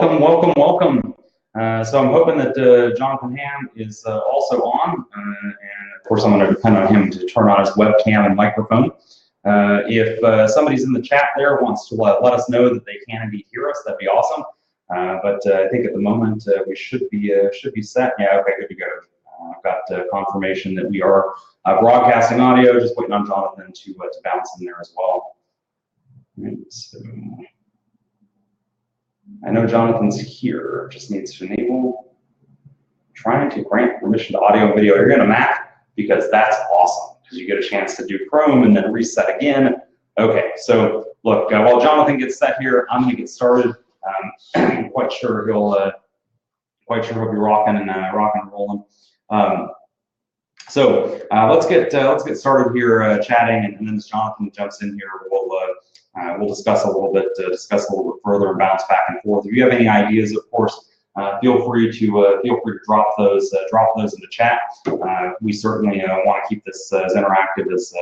Welcome. So I'm hoping that Jonathan Ham is also on, and of course I'm going to depend on him to turn on his webcam and microphone. If somebody's in the chat there wants to let us know that they can indeed hear us, that'd be awesome. But I think at the moment we should be set. Yeah, okay, good to go. I've got confirmation that we are broadcasting audio. Just waiting on Jonathan to bounce in there as well. Right, so I know Jonathan's here. Just needs to enable. Trying to grant permission to audio and video. You're going to Mac because that's awesome because you get a chance to do Chrome and then reset again. Okay, so look, while Jonathan gets set here, I'm going to get started. I'm quite sure he'll be rocking and rolling. So let's get started here chatting, and then as Jonathan jumps in here, we'll discuss a little bit further and bounce back and forth. If you have any ideas, of course, feel free to drop those into chat. We certainly want to keep this as interactive as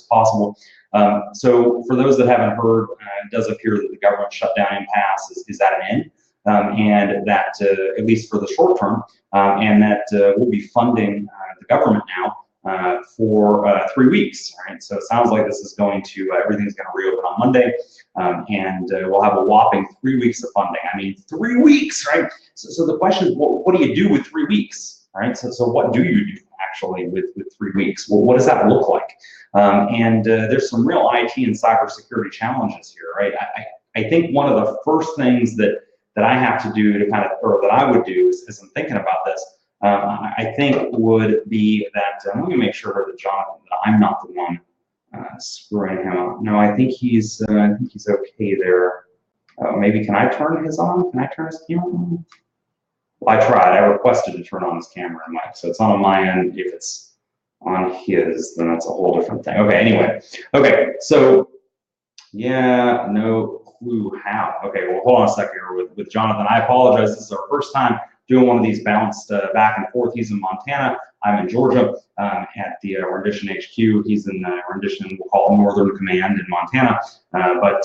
possible. So for those that haven't heard, it does appear that the government shutdown impasse is at an end. And that, at least for the short term, and that we'll be funding the government now for 3 weeks. Right? So it sounds like this is going to, everything's going to reopen on Monday, and we'll have a whopping 3 weeks of funding. I mean, 3 weeks, right? So the question is, what do you do with 3 weeks, right? So what do you do actually with 3 weeks? Well, what does that look like? And there's some real IT and cybersecurity challenges here, right? I think one of the first things that I have to do to kind of, or that I would do as I'm thinking about this, I think would be that, let me make sure that Jonathan, that I'm not the one screwing him up. No, I think he's okay there. Maybe can I turn his on? Can I turn his camera on? Well, I tried. I requested to turn on his camera and mic, so it's not on my end. If it's on his, then that's a whole different thing. Okay, anyway. Okay, so yeah, no clue how. Okay, well, hold on a second here with Jonathan. I apologize. This is our first time doing one of these bounced back and forth. He's in Montana. I'm in Georgia at the Rendition HQ. He's in Rendition, we'll call it Northern Command in Montana. But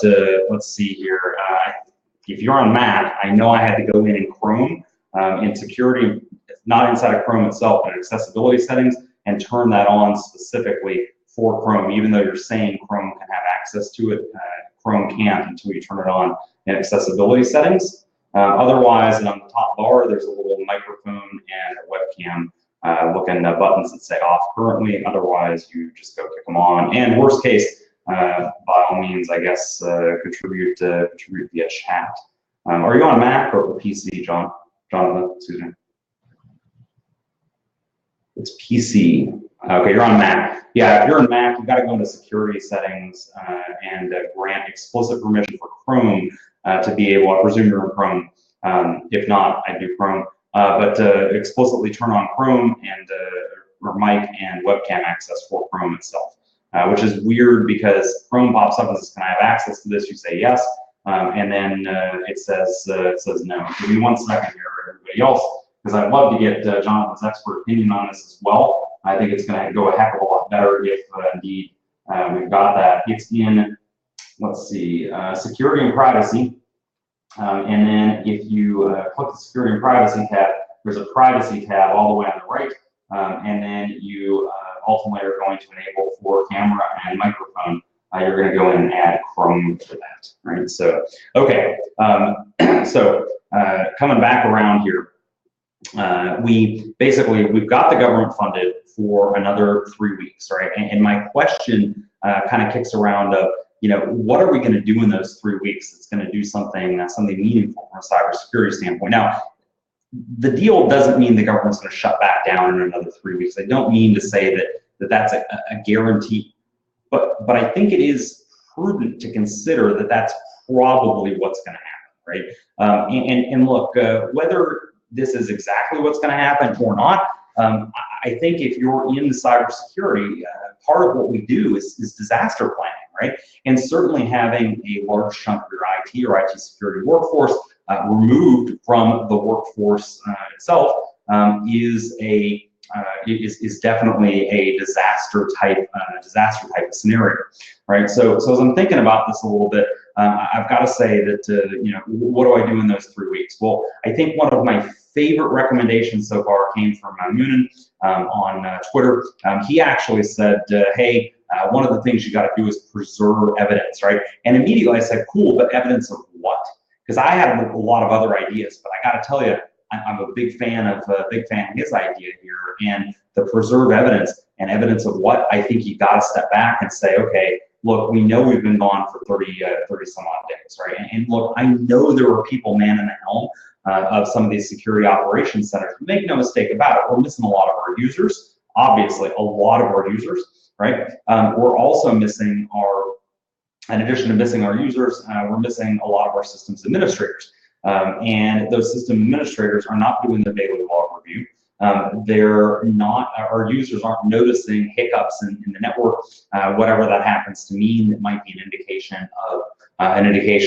let's see here. If you're on Mac, I know I had to go in Chrome in security, not inside of Chrome itself, but in accessibility settings, and turn that on specifically for Chrome. Even though you're saying Chrome can have access to it, Chrome can't until you turn it on in accessibility settings. Otherwise, and on the top bar, there's a little microphone and a webcam looking buttons that say off currently. Otherwise, you just go kick them on. And worst case, by all means, I guess, contribute via chat. Are you on Mac or PC, Jonathan? Excuse me. It's PC. Okay, you're on Mac. Yeah, if you're on Mac, you've got to go into security settings and grant explicit permission for Chrome to be able, I presume you're in Chrome. If not, I do Chrome. But explicitly turn on Chrome and or mic and webcam access for Chrome itself, which is weird because Chrome pops up and says, "Can I have access to this?" You say yes, and then it says no. Give me 1 second here, everybody else, because I'd love to get Jonathan's expert opinion on this as well. I think it's going to go a heck of a lot better if indeed we've got that. It's in, let's see, security and privacy. And then if you click the security and privacy tab, there's a privacy tab all the way on the right. And then you ultimately are going to enable for camera and microphone. You're going to go in and add Chrome for that, right? So, okay. So coming back around here, we've got the government funded for another 3 weeks, right? And my question kind of kicks around of, what are we going to do in those 3 weeks that's going to do something meaningful from a cybersecurity standpoint? Now, the deal doesn't mean the government's going to shut back down in another 3 weeks. I don't mean to say that that's a guarantee, but I think it is prudent to consider that that's probably what's going to happen, right? And look, whether this is exactly what's going to happen or not, I think if you're in cybersecurity, part of what we do is disaster planning, right? And certainly having a large chunk of your IT or IT security workforce removed from the workforce itself is a is definitely a disaster type of scenario, right? So as I'm thinking about this a little bit, I've got to say that what do I do in those 3 weeks? Well, I think one of my favorite recommendations so far came from Moonin on Twitter. He actually said, hey, one of the things you got to do is preserve evidence, right? And immediately I said, cool, but evidence of what? Because I had a lot of other ideas, but I got to tell you, I'm a big fan of his idea here, and the preserve evidence and evidence of what. I think you got to step back and say, okay, look, we know we've been gone for 30 some odd days, right? And look, I know there are people manning the helm of some of these security operations centers. Make no mistake about it, we're missing a lot of our users. Obviously, a lot of our users, right? We're also missing in addition to missing our users, we're missing a lot of our systems administrators. And those system administrators are not doing the daily log review. Our users aren't noticing hiccups in the network, whatever that happens to mean. That might be an indication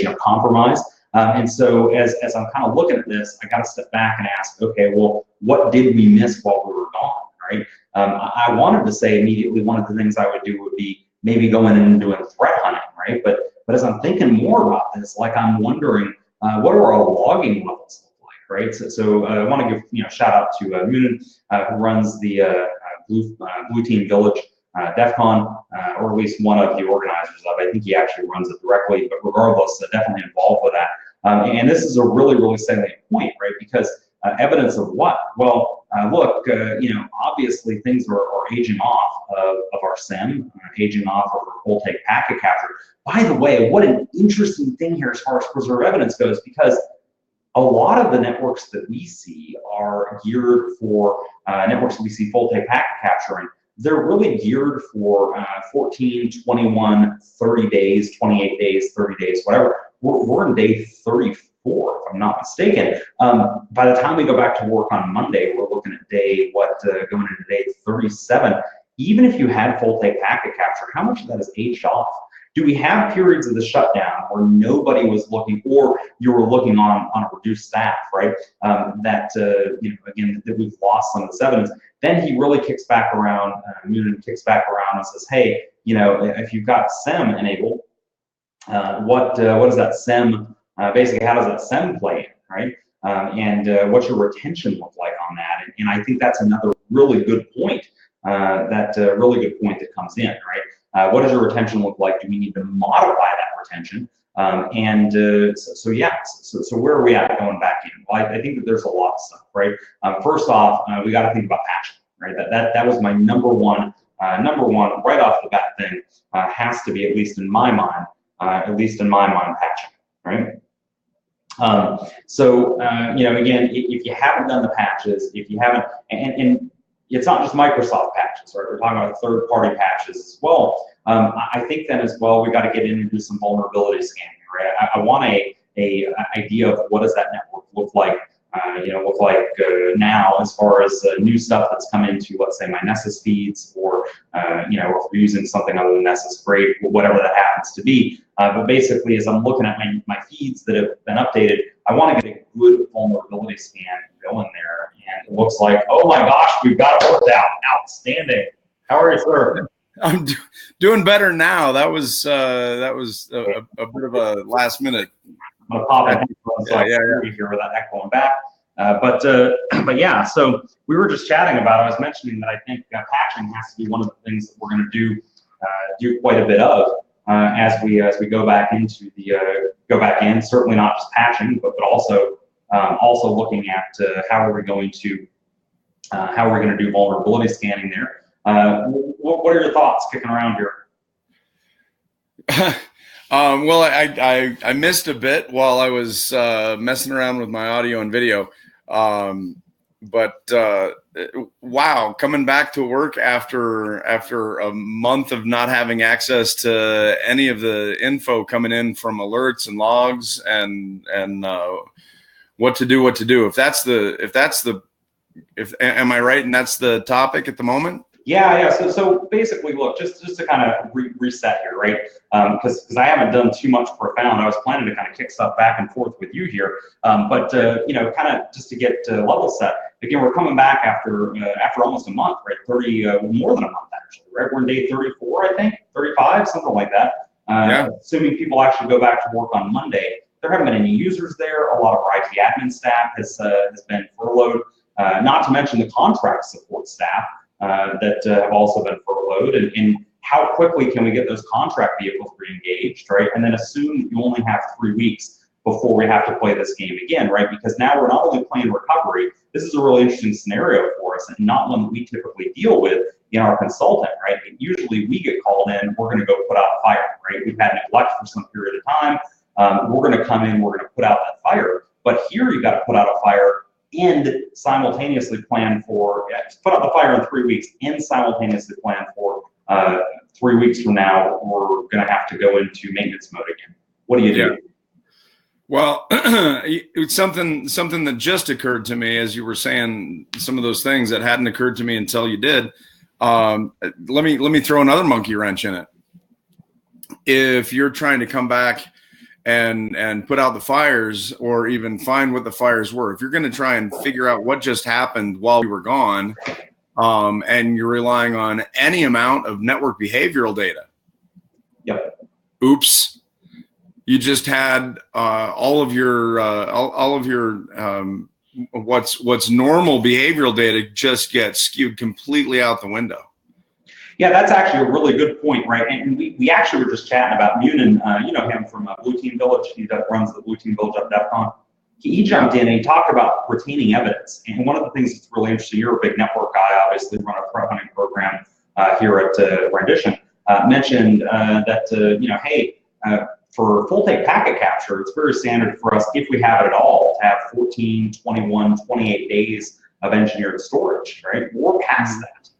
of compromise. And so as I'm kind of looking at this, I got to step back and ask, okay, well, what did we miss while we were gone, right? I wanted to say immediately one of the things I would do would be maybe going in and doing threat hunting, right? But as I'm thinking more about this, like I'm wondering, what are our logging levels look like, right? So I want to give shout out to Moonin, who runs the Blue Team Village DEF CON, or at least one of the organizers of it. I think he actually runs it directly, but regardless, definitely involved with that. And this is a really, really salient point, right? Because evidence of what? Well, look, obviously things are aging off of our SIM, aging off of our full take packet capture. By the way, what an interesting thing here as far as preserve evidence goes, because a lot of the networks that we see are geared for networks that we see full take packet capturing. They're really geared for 14, 21, 30 days, 28 days, 30 days, whatever. We're in day 34, if I'm not mistaken. By the time we go back to work on Monday, we're looking at going into day 37. Even if you had full take packet capture, how much of that is aged off? Do we have periods of the shutdown where nobody was looking, or you were looking on a reduced staff, right? Again, that we've lost some of this evidence. Then he really kicks back around, Noonan kicks back around and says, hey, if you've got SIM enabled, what does that SIM, basically how does that SIM play in, right? And what's your retention look like on that? And I think that's another really good point, really good point that comes in, right? What does your retention look like? Do we need to modify that retention? So where are we at going back in? Well, I think that there's a lot of stuff, right? First off, we got to think about patching, right? That was my number one right off the bat thing. Has to be, at least in my mind, patching, right? Again, if you haven't done the patches, if you haven't, and it's not just Microsoft patches, right? We're talking about third-party patches as well. I think then as well, we got to get in and do some vulnerability scanning, right? I want a idea of what does that network look like, now as far as new stuff that's come into, let's say, my Nessus feeds, or if we're using something other than Nessus, great, whatever that happens to be. But basically, as I'm looking at my feeds that have been updated, I want to get a good vulnerability scan going there. And it looks like, oh my gosh, we've got it worked out. Outstanding. How are you, sir? I'm doing better now. That was a bit of a last minute. I'm gonna pop in here without echoing back. But yeah, so we were just chatting about it. I was mentioning that I think patching has to be one of the things that we're going to do quite a bit of as we go back into certainly not just patching, but also looking at how are we going to do vulnerability scanning there. What are your thoughts kicking around here? Well, I missed a bit while I was messing around with my audio and video. Wow, coming back to work after a month of not having access to any of the info coming in from alerts and logs and what to do. Am I right? And that's the topic at the moment? Yeah. So basically, look, just to kind of reset here, right? Because I haven't done too much profound. I was planning to kind of kick stuff back and forth with you here, kind of just to get level set. again, we're coming back after almost a month, right? More than a month actually, right? We're in day 34, I think, 35, something like that. Assuming people actually go back to work on Monday. There haven't been any users there. A lot of our IT admin staff has been furloughed, not to mention the contract support staff that have also been furloughed. And how quickly can we get those contract vehicles re-engaged, right? And then assume that you only have 3 weeks before we have to play this game again, right? Because now we're not only playing recovery, this is a really interesting scenario for us and not one that we typically deal with in our consulting, right? Usually we get called in, we're going to go put out a fire, right? We've had neglect for some period of time. We're going to come in, we're going to put out that fire. But here you've got to put out a fire and simultaneously plan for, put out the fire in 3 weeks and simultaneously plan for 3 weeks from now, we're going to have to go into maintenance mode again. What do you do? Well, it's something that just occurred to me as you were saying some of those things that hadn't occurred to me until you did. Let me throw another monkey wrench in it. If you're trying to come back and put out the fires or even find what the fires were, if you're going to try and figure out what just happened while we were gone, and you're relying on any amount of network behavioral data. Yep. Oops. You just had all of your what's normal behavioral data just get skewed completely out the window. Yeah, that's actually a really good point, right? And we actually were just chatting about Munin, you know him from Blue Team Village. He runs the Blue Team Village at DEF CON. He jumped in and he talked about retaining evidence. And one of the things that's really interesting, you're a big network guy, obviously run a threat hunting program here at Rendition, mentioned that, hey, for full take packet capture, it's very standard for us, if we have it at all, to have 14, 21, 28 days of engineered storage, right? We're past that,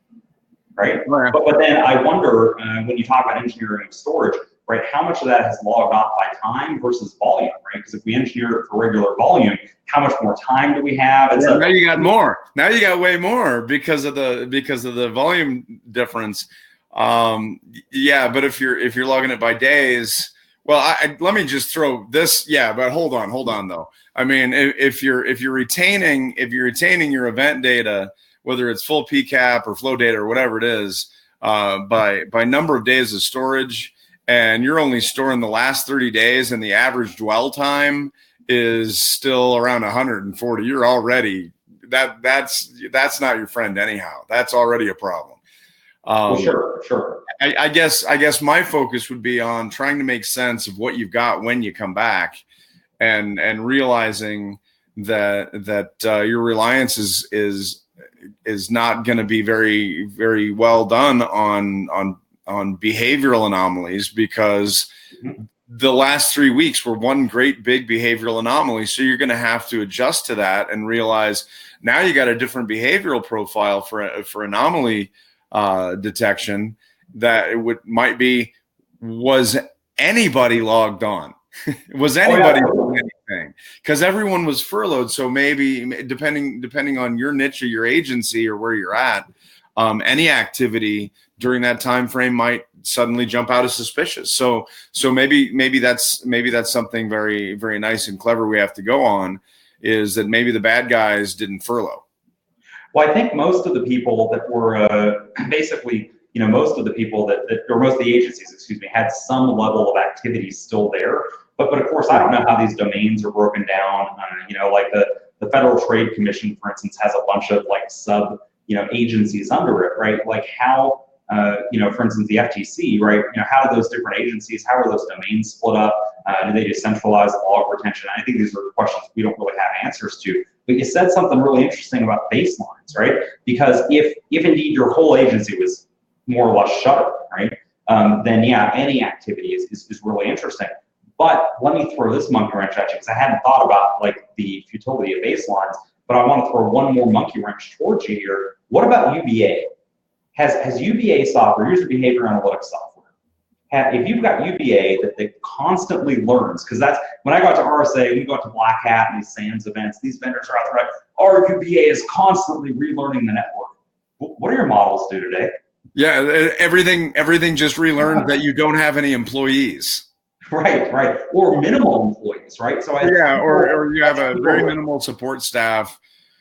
right? But then I wonder, when you talk about engineering of storage, right, how much of that has logged off by time versus volume, right? Because if we engineer it for regular volume, how much more time do we have? Now you got more. Now you got way more because of the volume difference. Yeah, but if you're logging it by days, well, let me just throw this. Yeah, but hold on though. I mean, if you're retaining your event data, whether it's full PCAP or flow data or whatever it is, by number of days of storage, and you're only storing the last 30 days, and the average dwell time is still around 140, you're already that's not your friend anyhow. That's already a problem. Well, sure. I guess my focus would be on trying to make sense of what you've got when you come back, and realizing that your reliance is not going to be very, very well done on behavioral anomalies, because the last 3 weeks were one great big behavioral anomaly. So you're going to have to adjust to that and realize now you got a different behavioral profile for anomaly detection. That might be, was anybody logged on? Was anybody doing anything? Because everyone was furloughed. So maybe depending on your niche or your agency or where you're at, any activity during that time frame might suddenly jump out as suspicious. So maybe that's something very, very nice and clever we have to go on, is that maybe the bad guys didn't furlough. Well, I think most of the people that were basically, most of the people or most of the agencies, had some level of activity still there. But of course, I don't know how these domains are broken down. Like the Federal Trade Commission, for instance, has a bunch of like sub, agencies under it, right? Like how, for instance, the FTC, right? How do those different agencies, how are those domains split up? Do they decentralize the log retention? I think these are questions we don't really have answers to. But you said something really interesting about baselines, right? Because if indeed your whole agency was more or less shuttered, right? Then yeah, any activity is really interesting. But let me throw this monkey wrench at you, because I hadn't thought about like the futility of baselines, but I want to throw one more monkey wrench towards you here. What about UBA? Has UBA software, user behavior analytics software, if you've got UBA that constantly learns, because that's, when I go out to RSA, we go out to Black Hat and these SANS events, these vendors are out there, our UBA is constantly relearning the network. What do your models do today? Yeah, everything just relearned that you don't have any employees. Right. Or minimal employees, right? So or you have a very minimal support staff,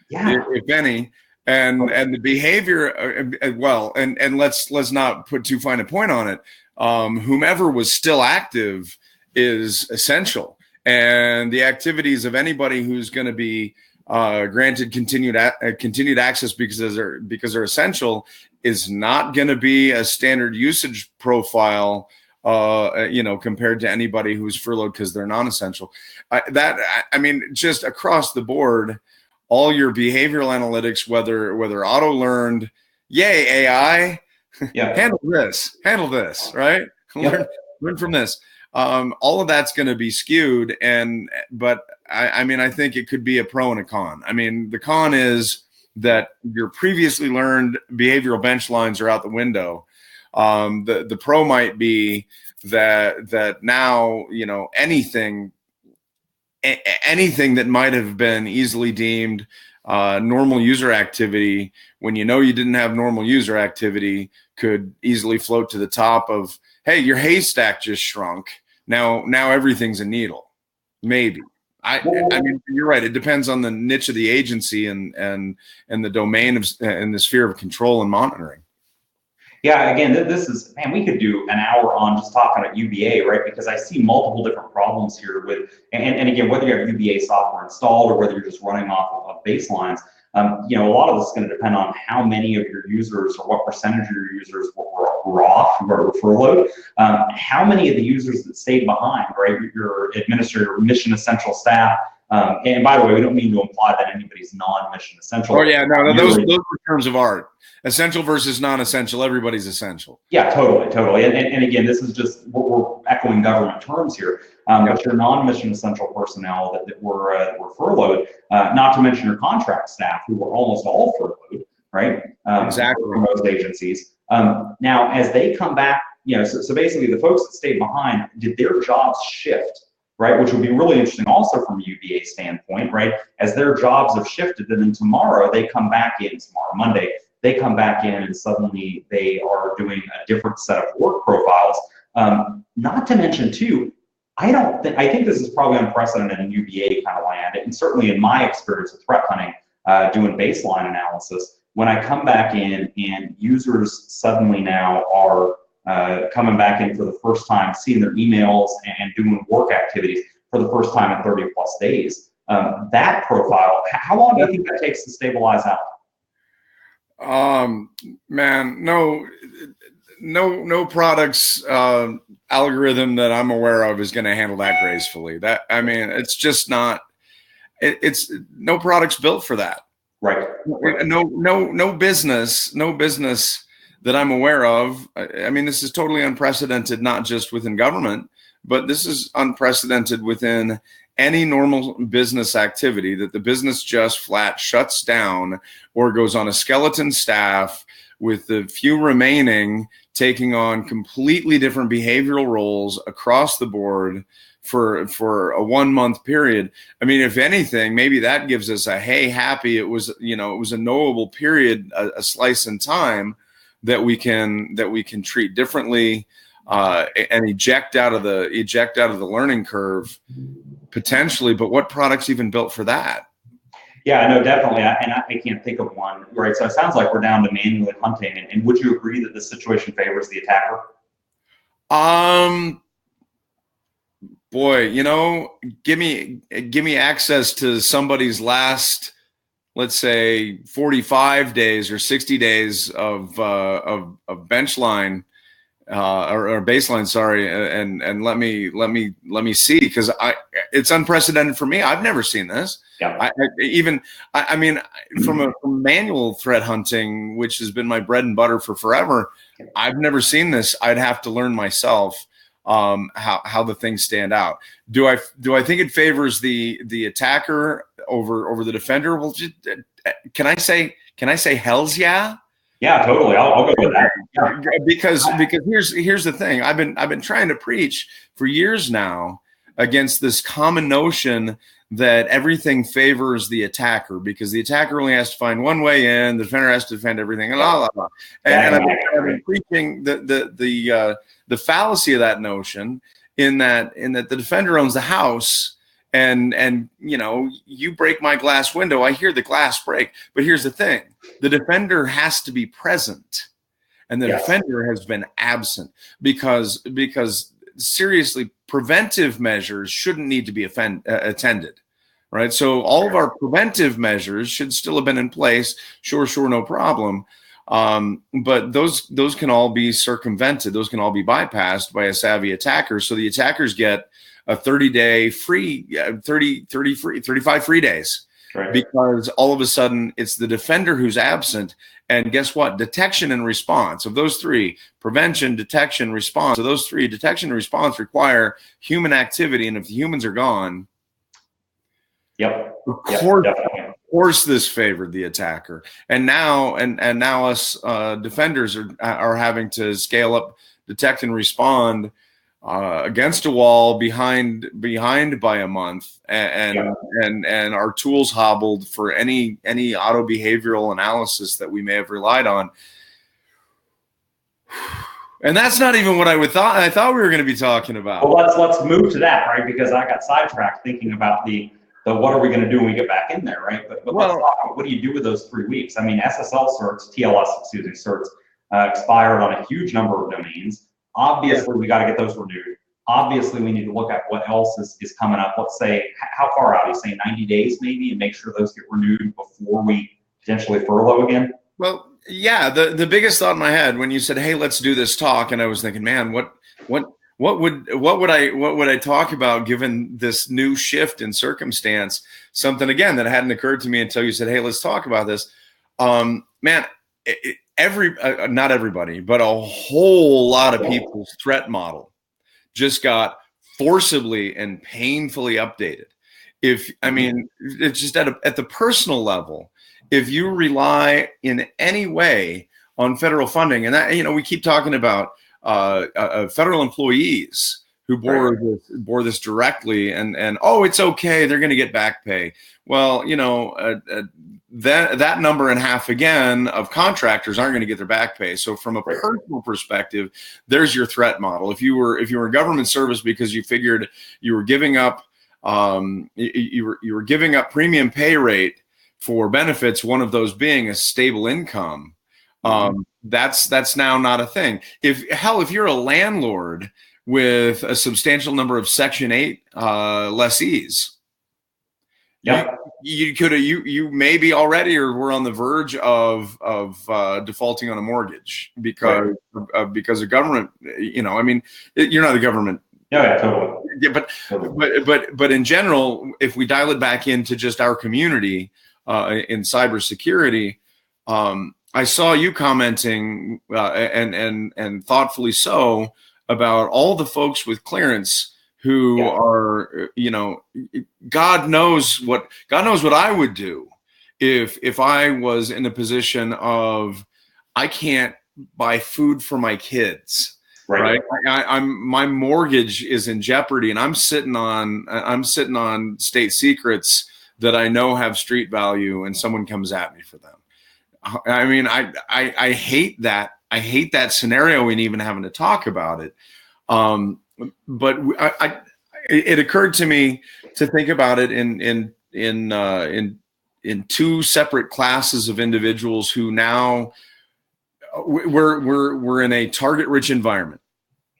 Yeah. if any. And the behavior, and let's not put too fine a point on it. Whomever was still active is essential, and the activities of anybody who's going to be granted continued access because they're essential is not going to be a standard usage profile, compared to anybody who's furloughed because they're non-essential. I mean, just across the board, all your behavioral analytics, whether auto learned, yay AI, Yeah. handle this, right? Yep. Learn from this. All of that's going to be skewed, but I mean, I think it could be a pro and a con. I mean, the con is that your previously learned behavioral bench lines are out the window. The pro might be that now, anything that might have been easily deemed normal user activity, when you didn't have normal user activity, could easily float to the top of, hey, your haystack just shrunk. Now everything's a needle. Maybe. I mean, you're right. It depends on the niche of the agency and the domain and the sphere of control and monitoring. Yeah, again, this is, man, we could do an hour on just talking about UBA, right? Because I see multiple different problems here with, and again, whether you have UBA software installed or whether you're just running off of baselines, a lot of this is going to depend on how many of your users or what percentage of your users were off or furloughed, how many of the users that stayed behind, right? Your administrator, mission essential staff. And by the way, we don't mean to imply that anybody's non-mission essential. Oh yeah, no, those are terms of art. Essential versus non-essential. Everybody's essential. Yeah, totally. And again, this is just, we're echoing government terms here. But your non-mission essential personnel that were furloughed, not to mention your contract staff who were almost all furloughed, right? Exactly. For most agencies. Now, as they come back, so basically the folks that stayed behind, did their jobs shift? Right, which would be really interesting also from a UBA standpoint, right? As their jobs have shifted, then tomorrow they come back in, Monday, they come back in and suddenly they are doing a different set of work profiles. Not to mention too, I think this is probably unprecedented in UBA kind of land, and certainly in my experience with threat hunting, doing baseline analysis, when I come back in and users suddenly now are coming back in for the first time, seeing their emails and doing work activities for the first time in 30 plus days. That profile, how long do you think that takes to stabilize out? Man, no products algorithm that I'm aware of is going to handle that gracefully. It's just not. It's no product's built for that. Right. No business that I'm aware of. I mean, this is totally unprecedented, not just within government, but this is unprecedented within any normal business activity, that the business just flat shuts down or goes on a skeleton staff, with the few remaining taking on completely different behavioral roles across the board for a 1 month period. I mean, if anything, maybe that gives us a, hey, happy, it was a knowable period, a slice in time that we can treat differently, and eject out of the learning curve potentially. But what product's even built for that? Yeah, no, definitely. I can't think of one, right? So it sounds like we're down to manually hunting. And would you agree that this situation favors the attacker? Boy, give me access to somebody's last, let's say, 45 days or 60 days of bench line or baseline, sorry, and let me see, because it's unprecedented for me. I've never seen this. Yeah. I mean, from manual threat hunting, which has been my bread and butter for forever, I've never seen this. I'd have to learn myself how the things stand out. Do I think it favors the attacker over the defender? Well, can I say hells yeah? Yeah, totally. I'll go with that. Yeah. Because here's the thing. I've been trying to preach for years now against this common notion that everything favors the attacker, because the attacker only has to find one way in, the defender has to defend everything, and blah, blah, blah. And I've been preaching the fallacy of that notion, in that the defender owns the house and you break my glass window, I hear the glass break. But here's the thing: the defender has to be present, and the defender has been absent because seriously, preventive measures shouldn't need to be attended. Right. So all of our preventive measures should still have been in place. Sure, no problem. But those can all be circumvented. Those can all be bypassed by a savvy attacker. So the attackers get a 30-day free, 35 free days, right? Because all of a sudden it's the defender who's absent. And guess what? Detection and response of those three: prevention, detection, response. So those three, detection and response, require human activity. And if the humans are gone, of course, this favored the attacker, and now us defenders are having to scale up, detect, and respond against a wall, behind by a month, and our tools hobbled for any auto behavioral analysis that we may have relied on. And that's not even what I thought we were going to be talking about. Well, let's move to that, right? Because I got sidetracked thinking about the what are we going to do when we get back in there, right? But let's talk about what do you do with those 3 weeks? I mean, TLS certs expired on a huge number of domains. Obviously, we got to get those renewed. Obviously, we need to look at what else is coming up. Let's say, how far out? You say 90 days maybe, and make sure those get renewed before we potentially furlough again? Well, yeah, the biggest thought in my head when you said, "Hey, let's do this talk," and I was thinking, man, what would I talk about given this new shift in circumstance? Something again that hadn't occurred to me until you said, "Hey, let's talk about this." Man, not everybody, but a whole lot of people's threat model just got forcibly and painfully updated. It's just at the personal level. If you rely in any way on federal funding, and that, we keep talking about federal employees who bore this directly, and it's okay, they're going to get back pay. Well, that number and half again of contractors aren't going to get their back pay. So from a personal perspective, there's your threat model. If you were in government service because you figured you were giving up you were giving up premium pay rate for benefits, one of those being a stable income, that's now not a thing. If you're a landlord with a substantial number of Section 8 lessees, you maybe already or were on the verge of defaulting on a mortgage because of government. You're not a government. Yeah, totally. Yeah, but in general, if we dial it back into just our community in cybersecurity, I saw you commenting and thoughtfully so about all the folks with clearance who are, God knows what I would do if I was in a position of I can't buy food for my kids. Right. My mortgage is in jeopardy, and I'm sitting on state secrets that I know have street value, and someone comes at me for them. I mean, I hate that. I hate that scenario and even having to talk about it. But it occurred to me to think about it in two separate classes of individuals who now we're in a target-rich environment.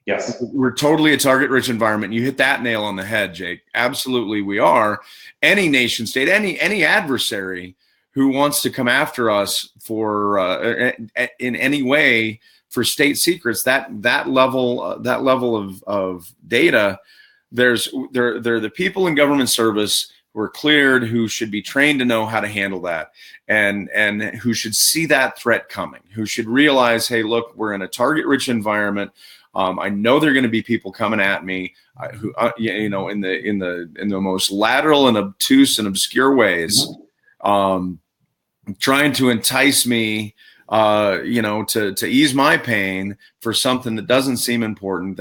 Yes, we're totally a target-rich environment. You hit that nail on the head, Jake. Absolutely, we are. Any nation state, any adversary who wants to come after us for in any way for state secrets, that level of data, there are the people in government service who are cleared, who should be trained to know how to handle that, and who should see that threat coming, who should realize, hey, look, we're in a target-rich environment. I know there are going to be people coming at me who, in the most lateral and obtuse and obscure ways, trying to entice me, to ease my pain for something that doesn't seem important.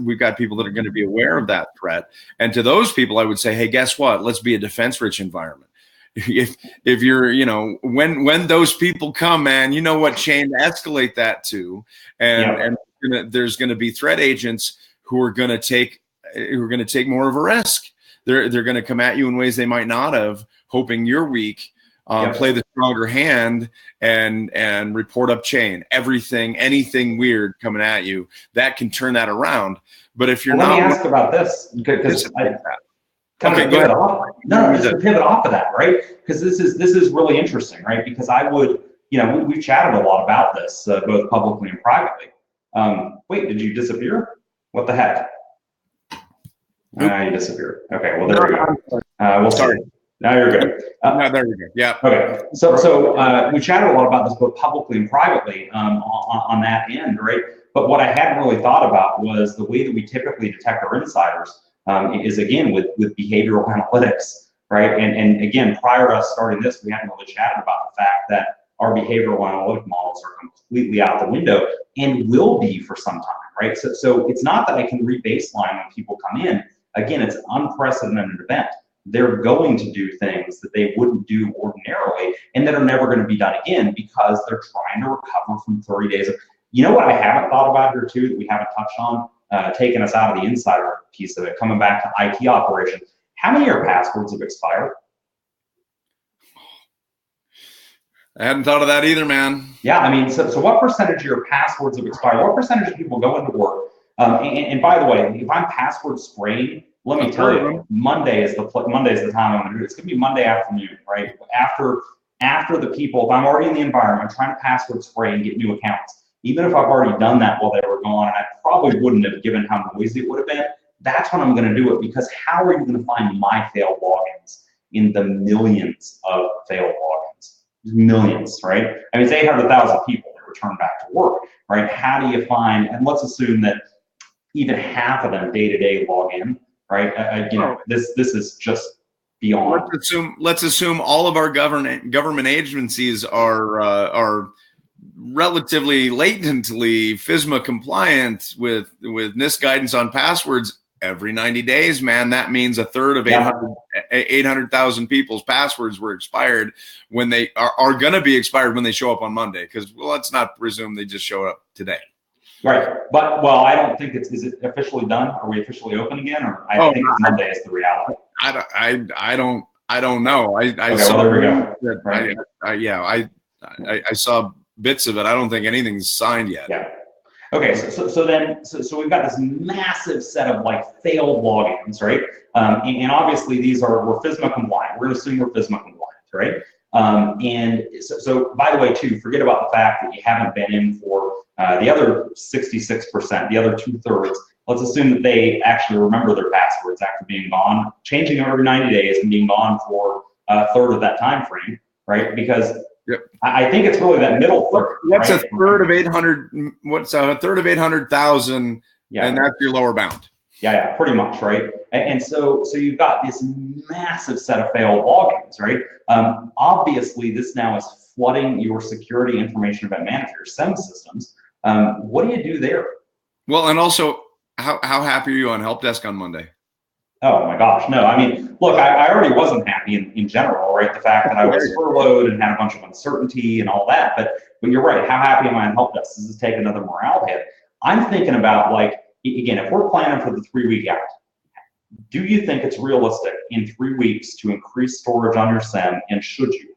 We've got people that are going to be aware of that threat, and to those people, I would say, hey, guess what? Let's be a defense-rich environment. If you're, when those people come, man, you know what chain to escalate that to, and there's going to be threat agents who are going to take more of a risk. they're going to come at you in ways they might not have, hoping you're weak. Play the stronger hand and report up chain. Anything weird coming at you, that can turn that around. But if you're let not, me ask about this, because I kind of go ahead. Just to pivot off of that, right? Because this is really interesting, right? Because I would, we've chatted a lot about this, both publicly and privately. Wait, did you disappear? What the heck? You disappeared. Okay, well, there we go. We'll Sorry. see. Now you're good. No, there we go. Yeah. Okay. So we chatted a lot about this both publicly and privately on that end, right? But what I hadn't really thought about was the way that we typically detect our insiders is, again, with behavioral analytics, right? And again, prior to us starting this, we hadn't really chatted about the fact that our behavioral analytic models are completely out the window and will be for some time, right? So it's not that I can re-baseline when people come in. Again, it's an unprecedented event. They're going to do things that they wouldn't do ordinarily and that are never going to be done again because they're trying to recover from 30 days of, what I haven't thought about here too, that we haven't touched on, taking us out of the insider piece of it, coming back to IT operations. How many of your passwords have expired? I hadn't thought of that either, man. Yeah, I mean, so what percentage of your passwords have expired? What percentage of people go into work? And by the way, if I'm password spraying, let me tell you, Monday is the time I'm going to do it. It's going to be Monday afternoon, right? After the people, if I'm already in the environment, I'm trying to password spray and get new accounts. Even if I've already done that while they were gone, and I probably wouldn't have given how noisy it would have been, that's when I'm going to do it, because how are you going to find my failed logins in the millions of failed logins? Millions, right? I mean, it's 800,000 people that return back to work, right? How do you find, and let's assume that even half of them day-to-day log in, right? This is just beyond. Let's assume all of our government agencies are relatively latently FISMA compliant with NIST guidance on passwords every 90 days, man. That means a third of 800,000 people's passwords were expired when they are going to be expired when they show up on Monday. Because let's not presume they just show up today. Right, but I don't think is it officially done? Are we officially open again, or I think Monday is the reality? I don't know. I saw there we go. That, right. I saw bits of it. I don't think anything's signed yet. Yeah. Okay, so we've got this massive set of failed logins, right? And obviously we're FISMA compliant. We're going to assume we're FISMA compliant, right? And so by the way, too, forget about the fact that you haven't been in for the other 66%, the other 2/3. Let's assume that they actually remember their passwords after being gone, changing them every 90 days and being gone for a third of that time frame, right? Because I think it's really that middle third. What's a third of 800? What's a third of 800,000? Yeah, and that's your lower bound. Yeah, pretty much, right? And so you've got this massive set of failed logins, right? Obviously, this now is flooding your security information event manager, SIEM systems. What do you do there? Well, and also, how happy are you on help desk on Monday? Oh my gosh, no. I mean, look, I already wasn't happy in general, right? The fact that I was furloughed and had a bunch of uncertainty and all that. But you're right. How happy am I on help desk? Does this take another morale hit? I'm thinking about again, if we're planning for the 3-week out, do you think it's realistic in 3 weeks to increase storage on your SIEM, and should you?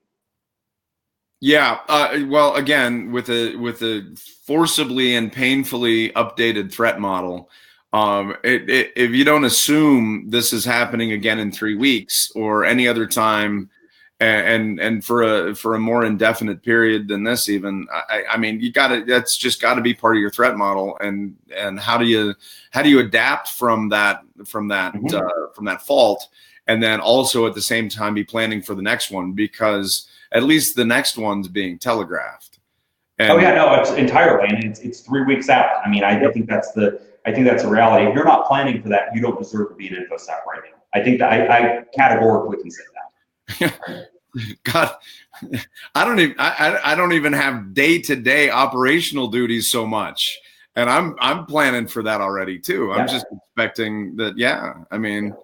Yeah. Well, again, with a forcibly and painfully updated threat model, if you don't assume this is happening again in 3 weeks or any other time, and for a more indefinite period than this, even, I mean, that's just got to be part of your threat model. And how do you adapt from that fault, and then also at the same time be planning for the next one, because at least the next one's being telegraphed. And it's entirely, and it's 3 weeks out. I mean, I think that's the reality. If you're not planning for that, you don't deserve to be an InfoSec right now. I think that I categorically can say that. God, I don't even have day-to-day operational duties so much, and I'm planning for that already too. I'm just expecting that. Yeah, I mean.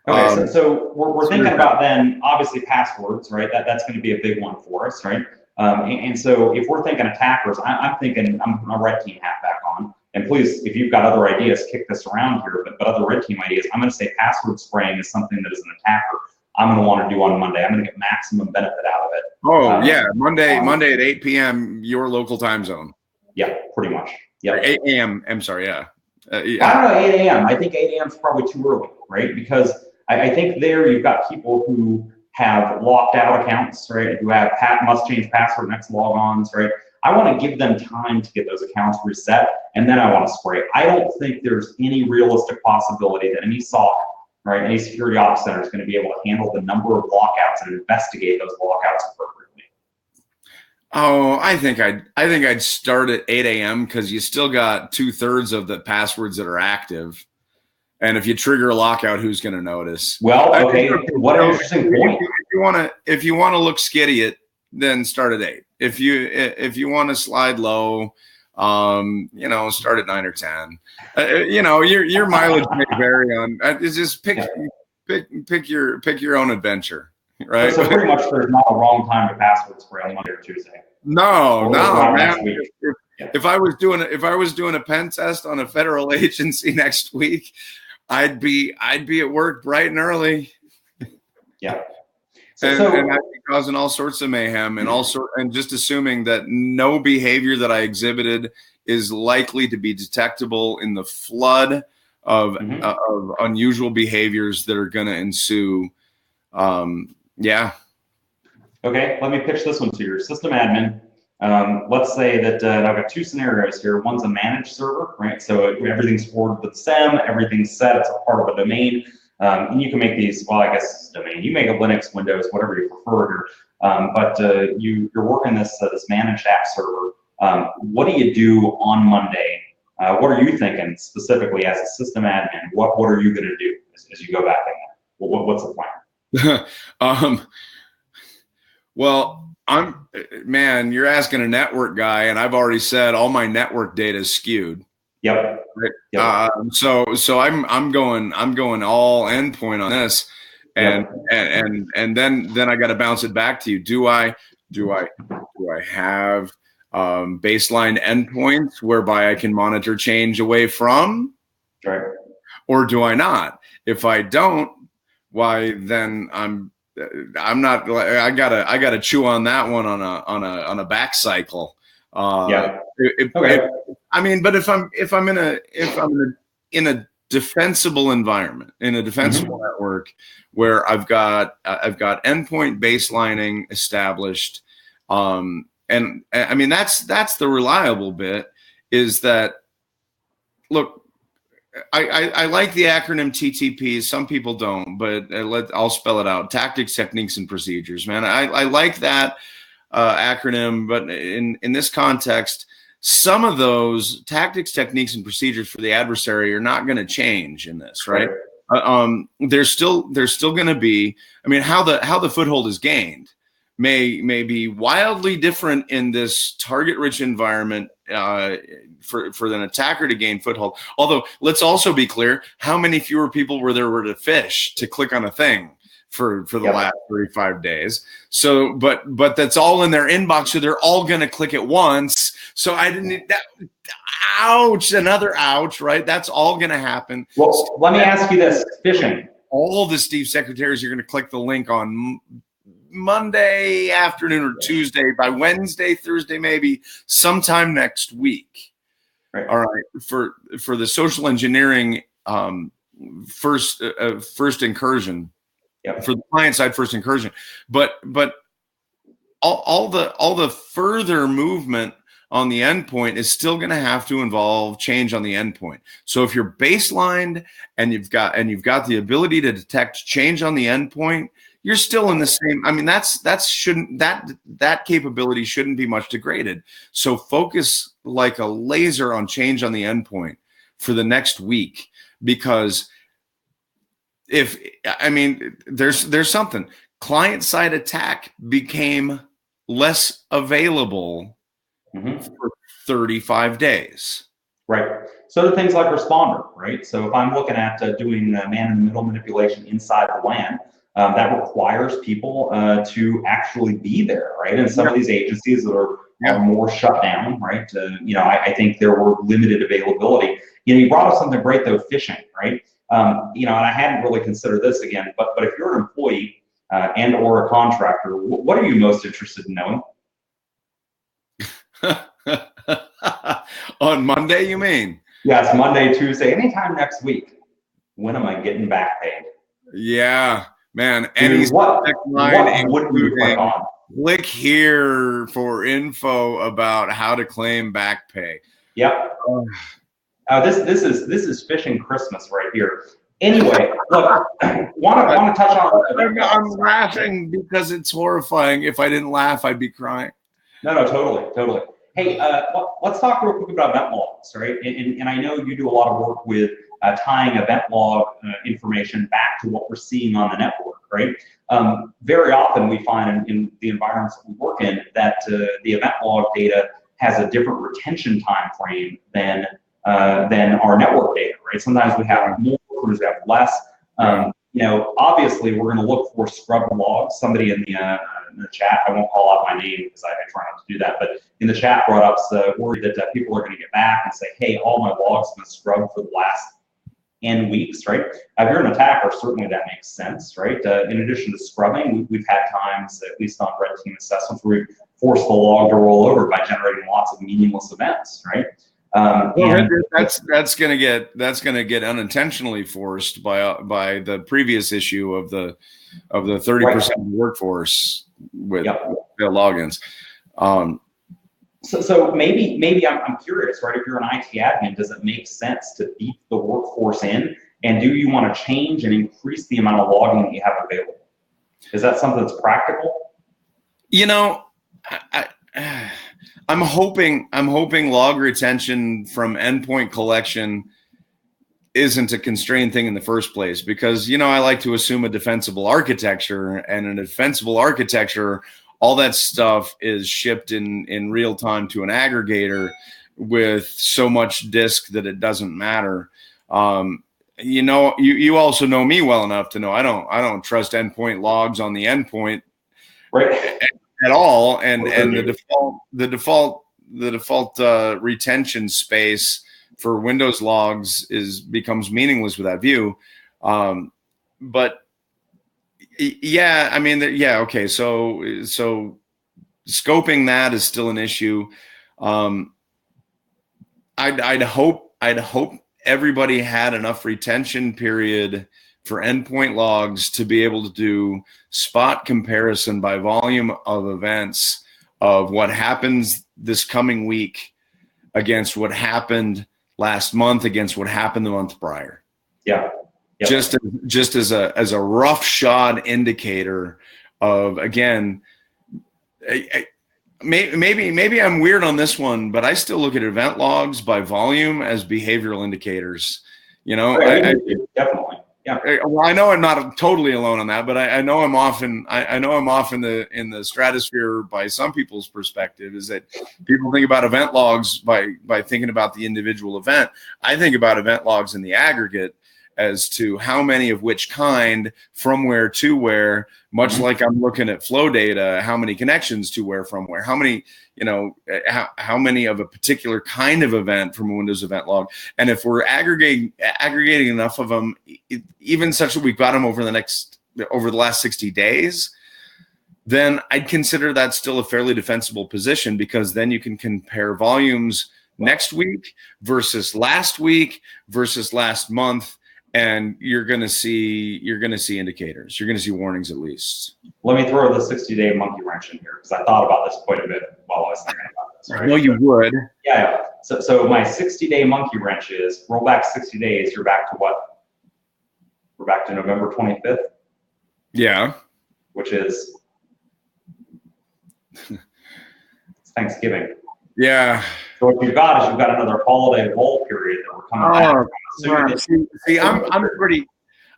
Okay, so we're thinking about then obviously passwords, right? That's going to be a big one for us, right? And so if we're thinking attackers, I'm thinking I'm a red team hat back on. and please, if you've got other ideas, kick this around here, but other red team ideas, I'm going to say password spraying is something that as an attacker, I'm going to want to do on Monday. I'm going to get maximum benefit out of it. Oh, yeah. Monday at 8 p.m. your local time zone. Yeah, pretty much. Yeah. 8 a.m. I'm sorry. Yeah. Yeah. I don't know, 8 a.m. I think 8 a.m. is probably too early, right? Because I think there you've got people who have locked out accounts, right? Who have must change password next logons, right? I want to give them time to get those accounts reset, and then I want to spray. I don't think there's any realistic possibility that any SOC, right, any security ops center is going to be able to handle the number of lockouts and investigate those lockouts appropriately. Oh, I think I'd start at 8 a.m. because you still got 2/3 of the passwords that are active. And if you trigger a lockout, who's going to notice? Well, okay, what an interesting point. If you want to look skiddy, then start at 8. If you want to slide low, start at 9 or 10. Your mileage may vary on. Just pick your own adventure, right? So pretty much, there's not a wrong time to password spray on Monday or Tuesday. No, man. If I was doing a pen test on a federal agency next week, I'd be at work bright and early. Yeah. And I'd be causing all sorts of mayhem and just assuming that no behavior that I exhibited is likely to be detectable in the flood of unusual behaviors that are going to ensue. Yeah. Okay, let me pitch this one to you. System admin. Let's say that I've got two scenarios here. One's a managed server, right? So everything's forwarded with SEM, everything's set, it's a part of a domain. And you can make these, well, I guess it's domain. You make a Linux, Windows, whatever you prefer here. But you're working this managed app server. What do you do on Monday? What are you thinking specifically as a system admin? What are you going to do as you go back in there? What's the plan? Well, you're asking a network guy, and I've already said all my network data is skewed. Yep. Right. Yep. So I'm going all endpoint on this, and then I got to bounce it back to you. Do I have baseline endpoints whereby I can monitor change away from, right, or do I not? If I don't, why then I'm not. I gotta chew on that one on a back cycle. Yeah. But if I'm in a defensible environment, in a defensible network where I've got endpoint baselining established, and I mean that's the reliable bit, is that, look, I like the acronym TTP. Some people don't, but I'll spell it out. Tactics, techniques, and procedures. Man, I like that acronym, but in this context, some of those tactics, techniques, and procedures for the adversary are not going to change in this, right? There's still going to be. I mean, how the foothold is gained may be wildly different in this target-rich environment for an attacker to gain foothold. Although, let's also be clear: how many fewer people were to fish to click on a thing for the last 35 days? So, but that's all in their inbox, so they're all going to click at once. So I didn't. Ouch! Another ouch! Right? That's all going to happen. Well, let me ask you this: phishing. All the Steve secretaries are going to click the link on Monday afternoon or Tuesday. By Wednesday, Thursday, maybe sometime next week. Right. All right. For the social engineering first incursion. Yep. For the client side first incursion, but all the further movement on the endpoint is still going to have to involve change on the endpoint. So if you're baselined and you've got the ability to detect change on the endpoint, you're still in the same. I mean, that capability shouldn't be much degraded. So focus like a laser on change on the endpoint for the next week, because there's something. Client-side attack became less available for 35 days. Right. So do things like Responder, right? So if I'm looking at doing man-in-the-middle manipulation inside the LAN, that requires people to actually be there, right? And some of these agencies that are are more shut down, right? I think there were limited availability. You brought up something great though, phishing, right? And I hadn't really considered this again, but if you're an employee and or a contractor, what are you most interested in knowing? On Monday, you mean? Yes, Monday, Tuesday, anytime next week. When am I getting back paid? Yeah, man. What would you click on? Click here for info about how to claim back pay. Yep. This is phishing Christmas right here. Anyway, look, want to touch on. I'm laughing because it's horrifying. If I didn't laugh, I'd be crying. No, totally. Hey, let's talk real quick about event logs, right? And I know you do a lot of work with tying event log information back to what we're seeing on the network, right? Very often we find in the environments that we work in that the event log data has a different retention time frame than our network data, right? Sometimes we have more, sometimes we have less. Obviously we're going to look for scrub logs. Somebody in the chat, I won't call out my name because I try not to do that, but in the chat brought up the worry that people are going to get back and say, hey, all my logs have been scrubbed for the last N weeks, right? If you're an attacker, certainly that makes sense, right? In addition to scrubbing, we've had times, at least on red team assessments, where we've forced the log to roll over by generating lots of meaningless events, right? That's gonna get unintentionally forced by the previous issue of the 30% workforce with the logins. So maybe I'm curious, right? If you're an IT admin, does it make sense to beat the workforce in? And do you want to change and increase the amount of logging that you have available? Is that something that's practical? I'm hoping log retention from endpoint collection isn't a constrained thing in the first place, because I like to assume a defensible architecture, and in a defensible architecture, all that stuff is shipped in real time to an aggregator with so much disk that it doesn't matter. You also know me well enough to know I don't trust endpoint logs on the endpoint, right, at all. And the default retention space for Windows logs becomes meaningless with that view. But yeah, I mean, okay. So scoping that is still an issue. I'd hope everybody had enough retention period for endpoint logs to be able to do spot comparison by volume of events of what happens this coming week against what happened last month against what happened the month prior. Yeah. Yep. Just as a roughshod indicator of, again, maybe I'm weird on this one, but I still look at event logs by volume as behavioral indicators. Definitely. Yeah. Well, I know I'm not totally alone on that, but I know I'm off in the stratosphere by some people's perspective, is that people think about event logs by thinking about the individual event. I think about event logs in the aggregate as to how many of which kind, from where to where, much like I'm looking at flow data, how many connections to where, from where, how many, how many of a particular kind of event from a Windows event log. And if we're aggregating enough of them, even such that we've got them over the last 60 days, then I'd consider that still a fairly defensible position, because then you can compare volumes next week versus last week versus last month. And you're going to see indicators. You're going to see warnings, at least. Let me throw the 60-day monkey wrench in here, because I thought about this quite a bit while I was thinking about this. Right? I know you would. Yeah. So my 60-day monkey wrench is roll back 60 days. You're back to what? We're back to November 25th. Yeah. Which is it's Thanksgiving. Yeah. So what you've got another holiday lull period that we're coming back. See, I'm pretty.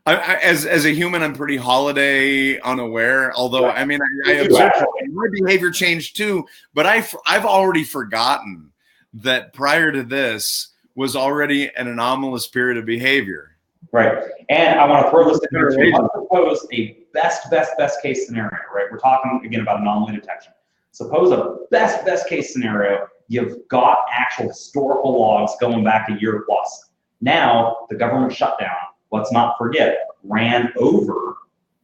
As a human, I'm pretty holiday unaware. Although, I mean, I observe my behavior changed too. But I've already forgotten that prior to this was already an anomalous period of behavior. Right. And I want to throw this in here too. Let's propose a best case scenario. Right. We're talking again about anomaly detection. Suppose a best case scenario, you've got actual historical logs going back a year plus. Now, the government shutdown, let's not forget, ran over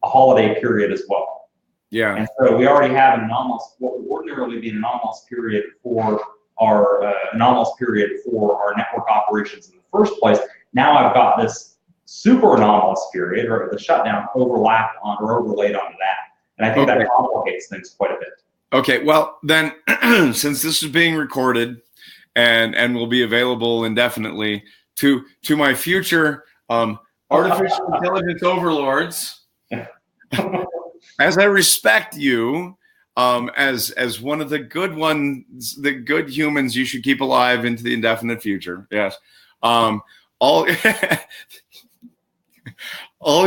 a holiday period as well. Yeah. And so we already have an anomalous, what would ordinarily be an anomalous period for our network operations in the first place. Now I've got this super anomalous period, or the shutdown overlapped on or overlaid onto that. And I think that complicates things quite a bit. Okay, well then, since this is being recorded and will be available indefinitely to my future artificial intelligence overlords, as I respect you as one of the good ones, the good humans you should keep alive into the indefinite future. Yes, all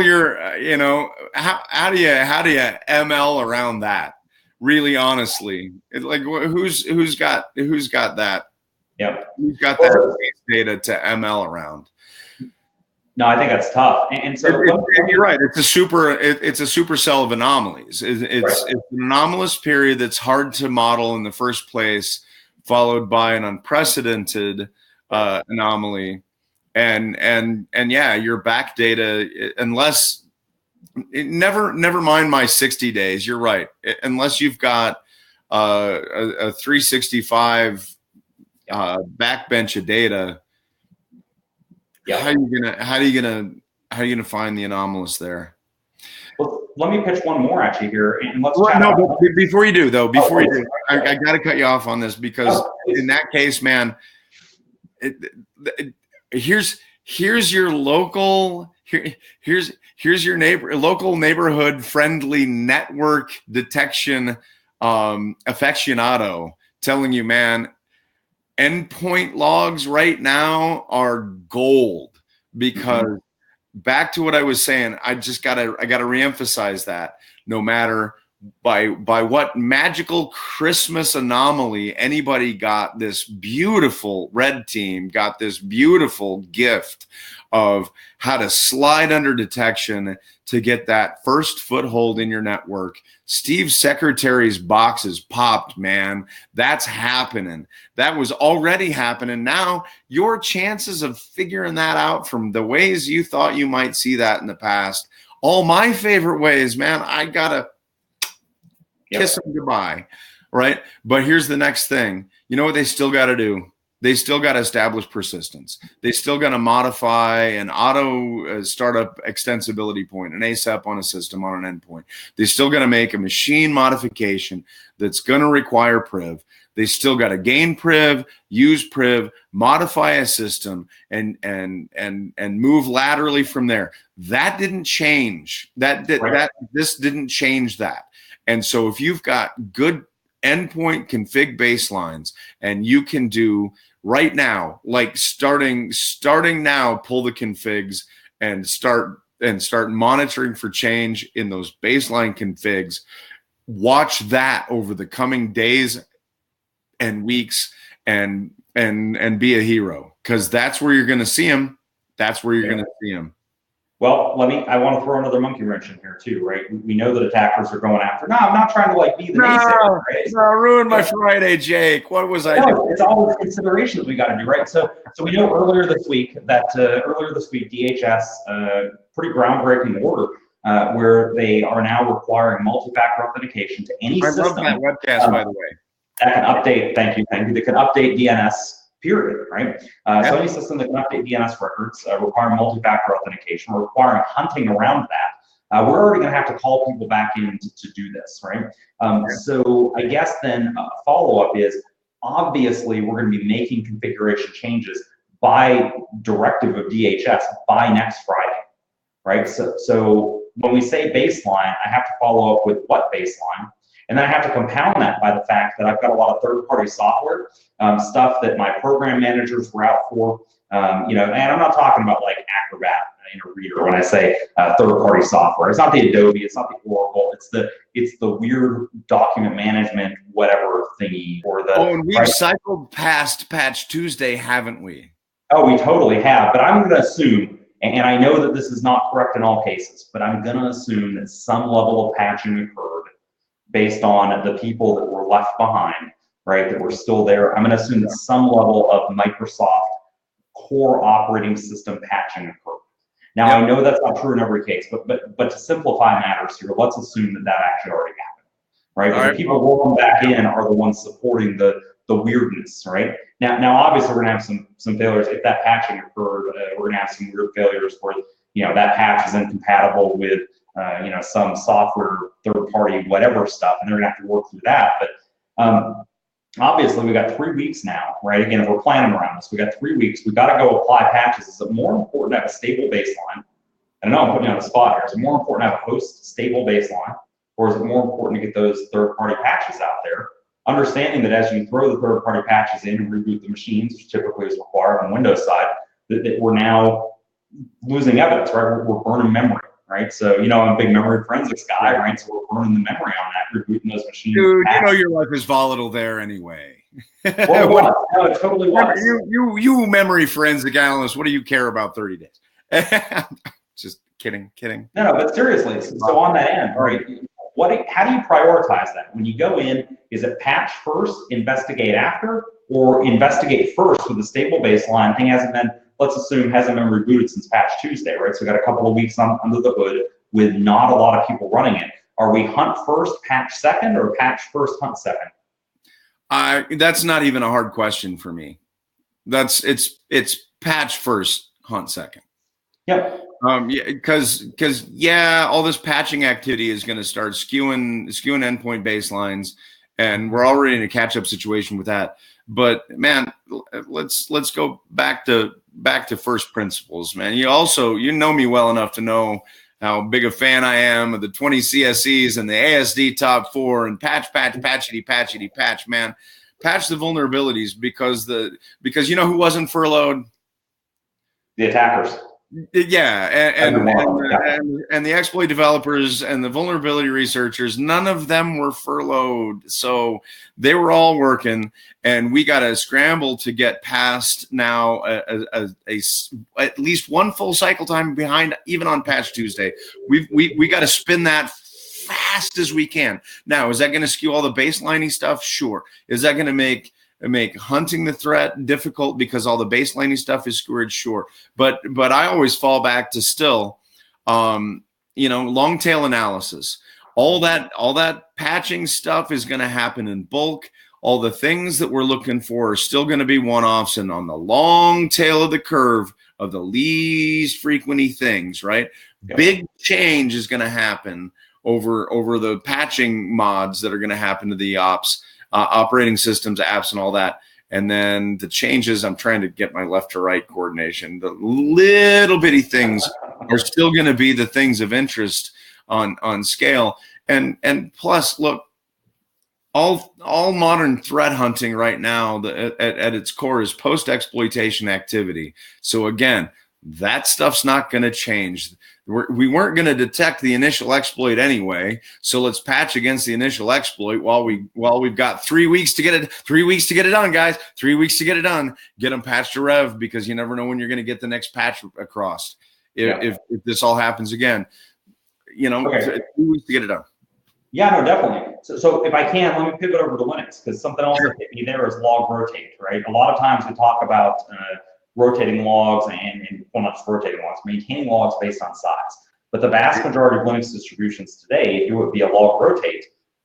your how do you ML around that? Really, honestly, like who's got that? Yep. Who's got that data to ML around? No, I think that's tough. And so you're right. It's a supercell of anomalies. It's an anomalous period that's hard to model in the first place, followed by an unprecedented anomaly, and yeah, your back data, unless. Never mind my 60 days. You're right. Unless you've got a 365 backbench of data, how are you gonna find the anomalous there? Well, let me pitch one more at you here, and let's. But before you do, I got to cut you off on this because in that case, man, here's your local. Here's your local neighborhood friendly network detection aficionado telling you, man, endpoint logs right now are gold because back to what I was saying, I gotta reemphasize that no matter by what magical Christmas anomaly anybody got this beautiful red team got this beautiful gift of how to slide under detection to get that first foothold in your network. Steve Secretary's boxes popped, man. That's happening. That was already happening. Now your chances of figuring that out from the ways you thought you might see that in the past, all my favorite ways, man, I gotta kiss them goodbye, right? But here's the next thing. You know what they still got to do? They still got to establish persistence. They still got to modify an auto startup extensibility point, an ASAP on a system, on an endpoint. They still got to make a machine modification that's going to require priv. They still got to gain priv, use priv, modify a system, and move laterally from there. That didn't change. This didn't change that. And so if you've got good endpoint config baselines and you can do right now, like starting now, pull the configs and start monitoring for change in those baseline configs, watch that over the coming days and weeks and be a hero, because that's where you're going to see them. That's where you're going to see them. Well, I want to throw another monkey wrench in here too, right? We know that attackers are going after. No, I'm not trying to be the naysayer, right? No, ruin my Friday, Jake. What was I doing? It's all the considerations we got to do, right? So we know earlier this week DHS, pretty groundbreaking order, where they are now requiring multi-factor authentication to any system. I love that webcast, by the way. That can update. Thank you. That can update DNS. Period, right? So any system that can update DNS records require multi-factor authentication, requiring hunting around that. We're already going to have to call people back in to do this, right? So I guess then a follow-up is, obviously, we're going to be making configuration changes by directive of DHS by next Friday, right? So when we say baseline, I have to follow up with what baseline? And then I have to compound that by the fact that I've got a lot of third-party software, stuff that my program managers were out for, and I'm not talking about like Acrobat in a reader when I say third-party software. It's not the Adobe, it's not the Oracle, it's the weird document management whatever thingy or the. Oh, and we've cycled past Patch Tuesday, haven't we? Oh, we totally have. But I'm going to assume, and I know that this is not correct in all cases, but I'm going to assume that some level of patching occurred based on the people that were left behind, right, that were still there. I'm going to assume that some level of Microsoft core operating system patching occurred. Now, I know that's not true in every case, but to simplify matters here, let's assume that actually already happened, right? But the people rolling back in are the ones supporting the weirdness, right? Now, obviously, we're going to have some failures. If that patching occurred, we're going to have some weird failures where, that patch is incompatible with, some software, third-party, whatever stuff, and they're going to have to work through that. But obviously, we got 3 weeks now, right? Again, if we're planning around this, we got 3 weeks. We got to go apply patches. Is it more important to have a stable baseline? I know I'm putting you on the spot here. Is it more important to have a host stable baseline, or is it more important to get those third-party patches out there? Understanding that as you throw the third-party patches in and reboot the machines, which typically is required on Windows side, that we're now losing evidence, right? We're burning memory, right? So, I'm a big memory forensics guy, right? So we're burning the memory on that, rebooting those machines. Dude, your life is volatile there anyway. Well, no, it totally was. You memory forensic analyst, what do you care about 30 days? Just kidding. No, but seriously, so on that end, right? How do you prioritize that? When you go in, is it patch first, investigate after, or investigate first with a stable baseline? Thing hasn't been, let's assume, hasn't been rebooted since patch Tuesday, right? So we got a couple of weeks under the hood with not a lot of people running it. Are we hunt first, patch second, or patch first, hunt second? That's not even a hard question for me. It's patch first, hunt second. Yep. Because all this patching activity is going to start skewing endpoint baselines, and we're already in a catch-up situation with that. But man, let's go back to first principles, man. You know me well enough to know how big a fan I am of the 20 CSEs and the ASD top 4 and patch, man. Patch the vulnerabilities because you know who wasn't furloughed? The attackers. Yeah, and the exploit developers and the vulnerability researchers, none of them were furloughed. So they were all working, and we got to scramble to get past now at least one full cycle time behind, even on Patch Tuesday. We got to spin that fast as we can. Now, is that going to skew all the baselining stuff? Sure. Is that going to make hunting the threat difficult because all the baselining stuff is skewered? Sure. But I always fall back to still, long tail analysis. All that patching stuff is going to happen in bulk. All the things that we're looking for are still going to be one-offs and on the long tail of the curve of the least frequenty things, right? Yeah. Big change is going to happen over the patching mods that are going to happen to the ops. Operating systems, apps, and all that. And then the changes, I'm trying to get my left to right coordination. The little bitty things are still going to be the things of interest on scale. And plus, look, all modern threat hunting right now at its core is post-exploitation activity. So again, that stuff's not going to change. We weren't going to detect the initial exploit anyway, so let's patch against the initial exploit while we've got 3 weeks to get it. 3 weeks to get it done, guys. 3 weeks to get it done. Get them patched to rev, because you never know when you're going to get the next patch across. If this all happens again, 3 weeks to get it done. Yeah, no, definitely. So if I can, let me pivot over to Linux, because something else that hit me there is log rotate, right? A lot of times we talk about rotating logs and well, not just rotating logs, maintaining logs based on size. But the vast majority of Linux distributions today do it via log rotate.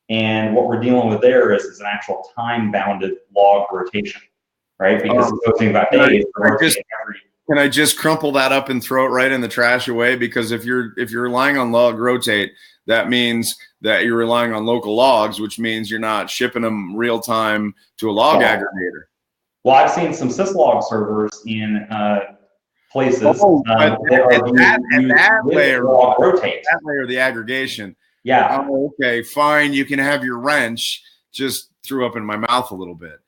And what we're dealing with there is an actual time-bounded log rotation, right? Because it's talking about days. Can I just crumple that up and throw it right in the trash away? Because if you're relying on log rotate, that means that you're relying on local logs, which means you're not shipping them real time to a log aggregator. Well, I've seen some syslog servers in places that layer rotate. That layer, the aggregation. Yeah. Oh, okay, fine. You can have your wrench. Just threw up in my mouth a little bit.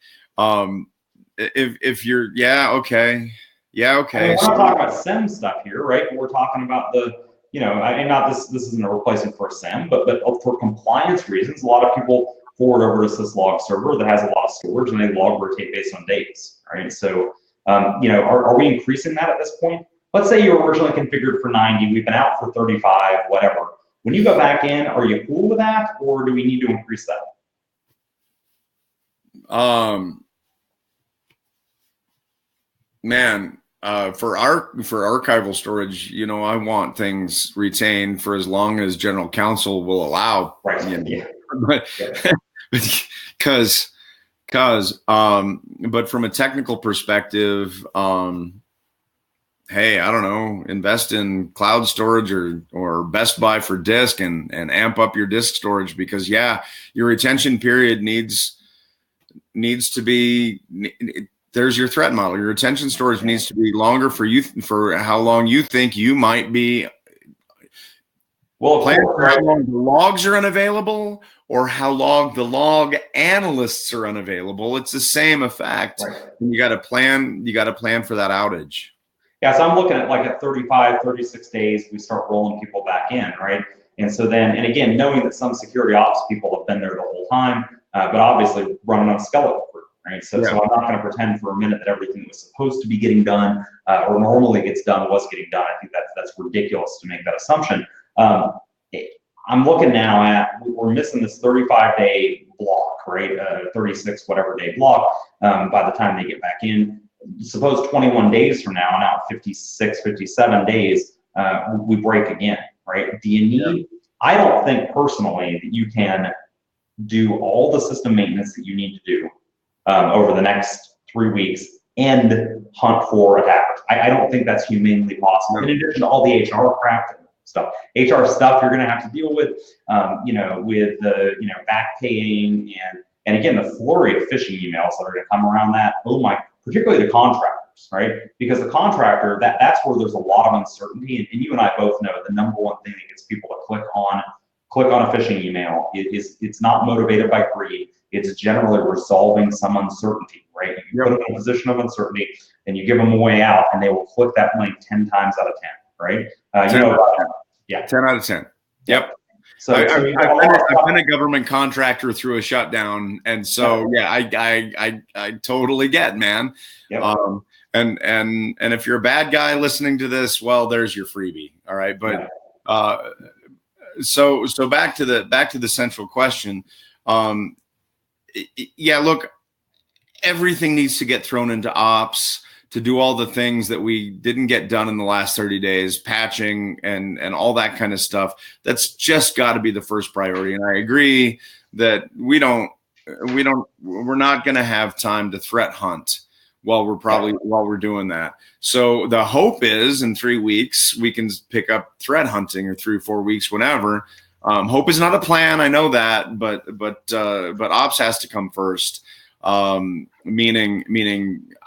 If you're, okay. Yeah, okay. I mean, we're not talking about SIM stuff here, right? We're talking about this isn't a replacement for a SIM, but for compliance reasons, a lot of people forward over to syslog server that has a lot of storage, and they log rotate based on dates, right? So, are we increasing that at this point? Let's say you were originally configured for 90, we've been out for 35, whatever. When you go back in, are you cool with that, or do we need to increase that? Man, for archival storage, I want things retained for as long as general counsel will allow. Right. Yeah. But from a technical perspective, hey, I don't know, invest in cloud storage or Best Buy for disk and amp up your disk storage, because your retention period needs to be. There's your threat model. Your retention storage needs to be longer for how long you think you might be. Well, how long the logs are unavailable, or how long the log analysts are unavailable. It's the same effect. Right. You got to plan. You got to plan for that outage. Yeah, so I'm looking at like at 35, 36 days, we start rolling people back in, right? And so then, and again, knowing that some security ops people have been there the whole time, but obviously running on skeleton crew, right? So I'm not going to pretend for a minute that everything that was supposed to be getting done or normally gets done was getting done. I think that's ridiculous to make that assumption. I'm looking now at, we're missing this 35-day block, right? 36 whatever day block by the time they get back in. Suppose 21 days from now 56, 57 days, we break again, right? Do you need, I don't think personally that you can do all the system maintenance that you need to do over the next 3 weeks and hunt for attackers. I don't think that's humanly possible. In addition to all the HR crap stuff. HR stuff you're going to have to deal with, with the, back paying and again, the flurry of phishing emails that are going to come around that. Particularly the contractors, right? Because the contractor, that's where there's a lot of uncertainty. And you and I both know the number one thing that gets people to click on a phishing email is it's not motivated by greed. It's generally resolving some uncertainty, right? You put them in a position of uncertainty and you give them a way out and they will click that link 10 times out of 10, right? 10 out of 10. Yep. So I've been a government contractor through a shutdown, and so I totally get, man. Yep. And if you're a bad guy listening to this, well, there's your freebie. All right, but so back to the central question. Look, everything needs to get thrown into ops to do all the things that we didn't get done in the last 30 days, patching and all that kind of stuff. That's just got to be the first priority. And I agree that we're not going to have time to threat hunt while we're doing that. So the hope is in 3 weeks, we can pick up threat hunting, or 3 or 4 weeks, whenever. Hope is not a plan. I know that, but ops has to come first. Meaning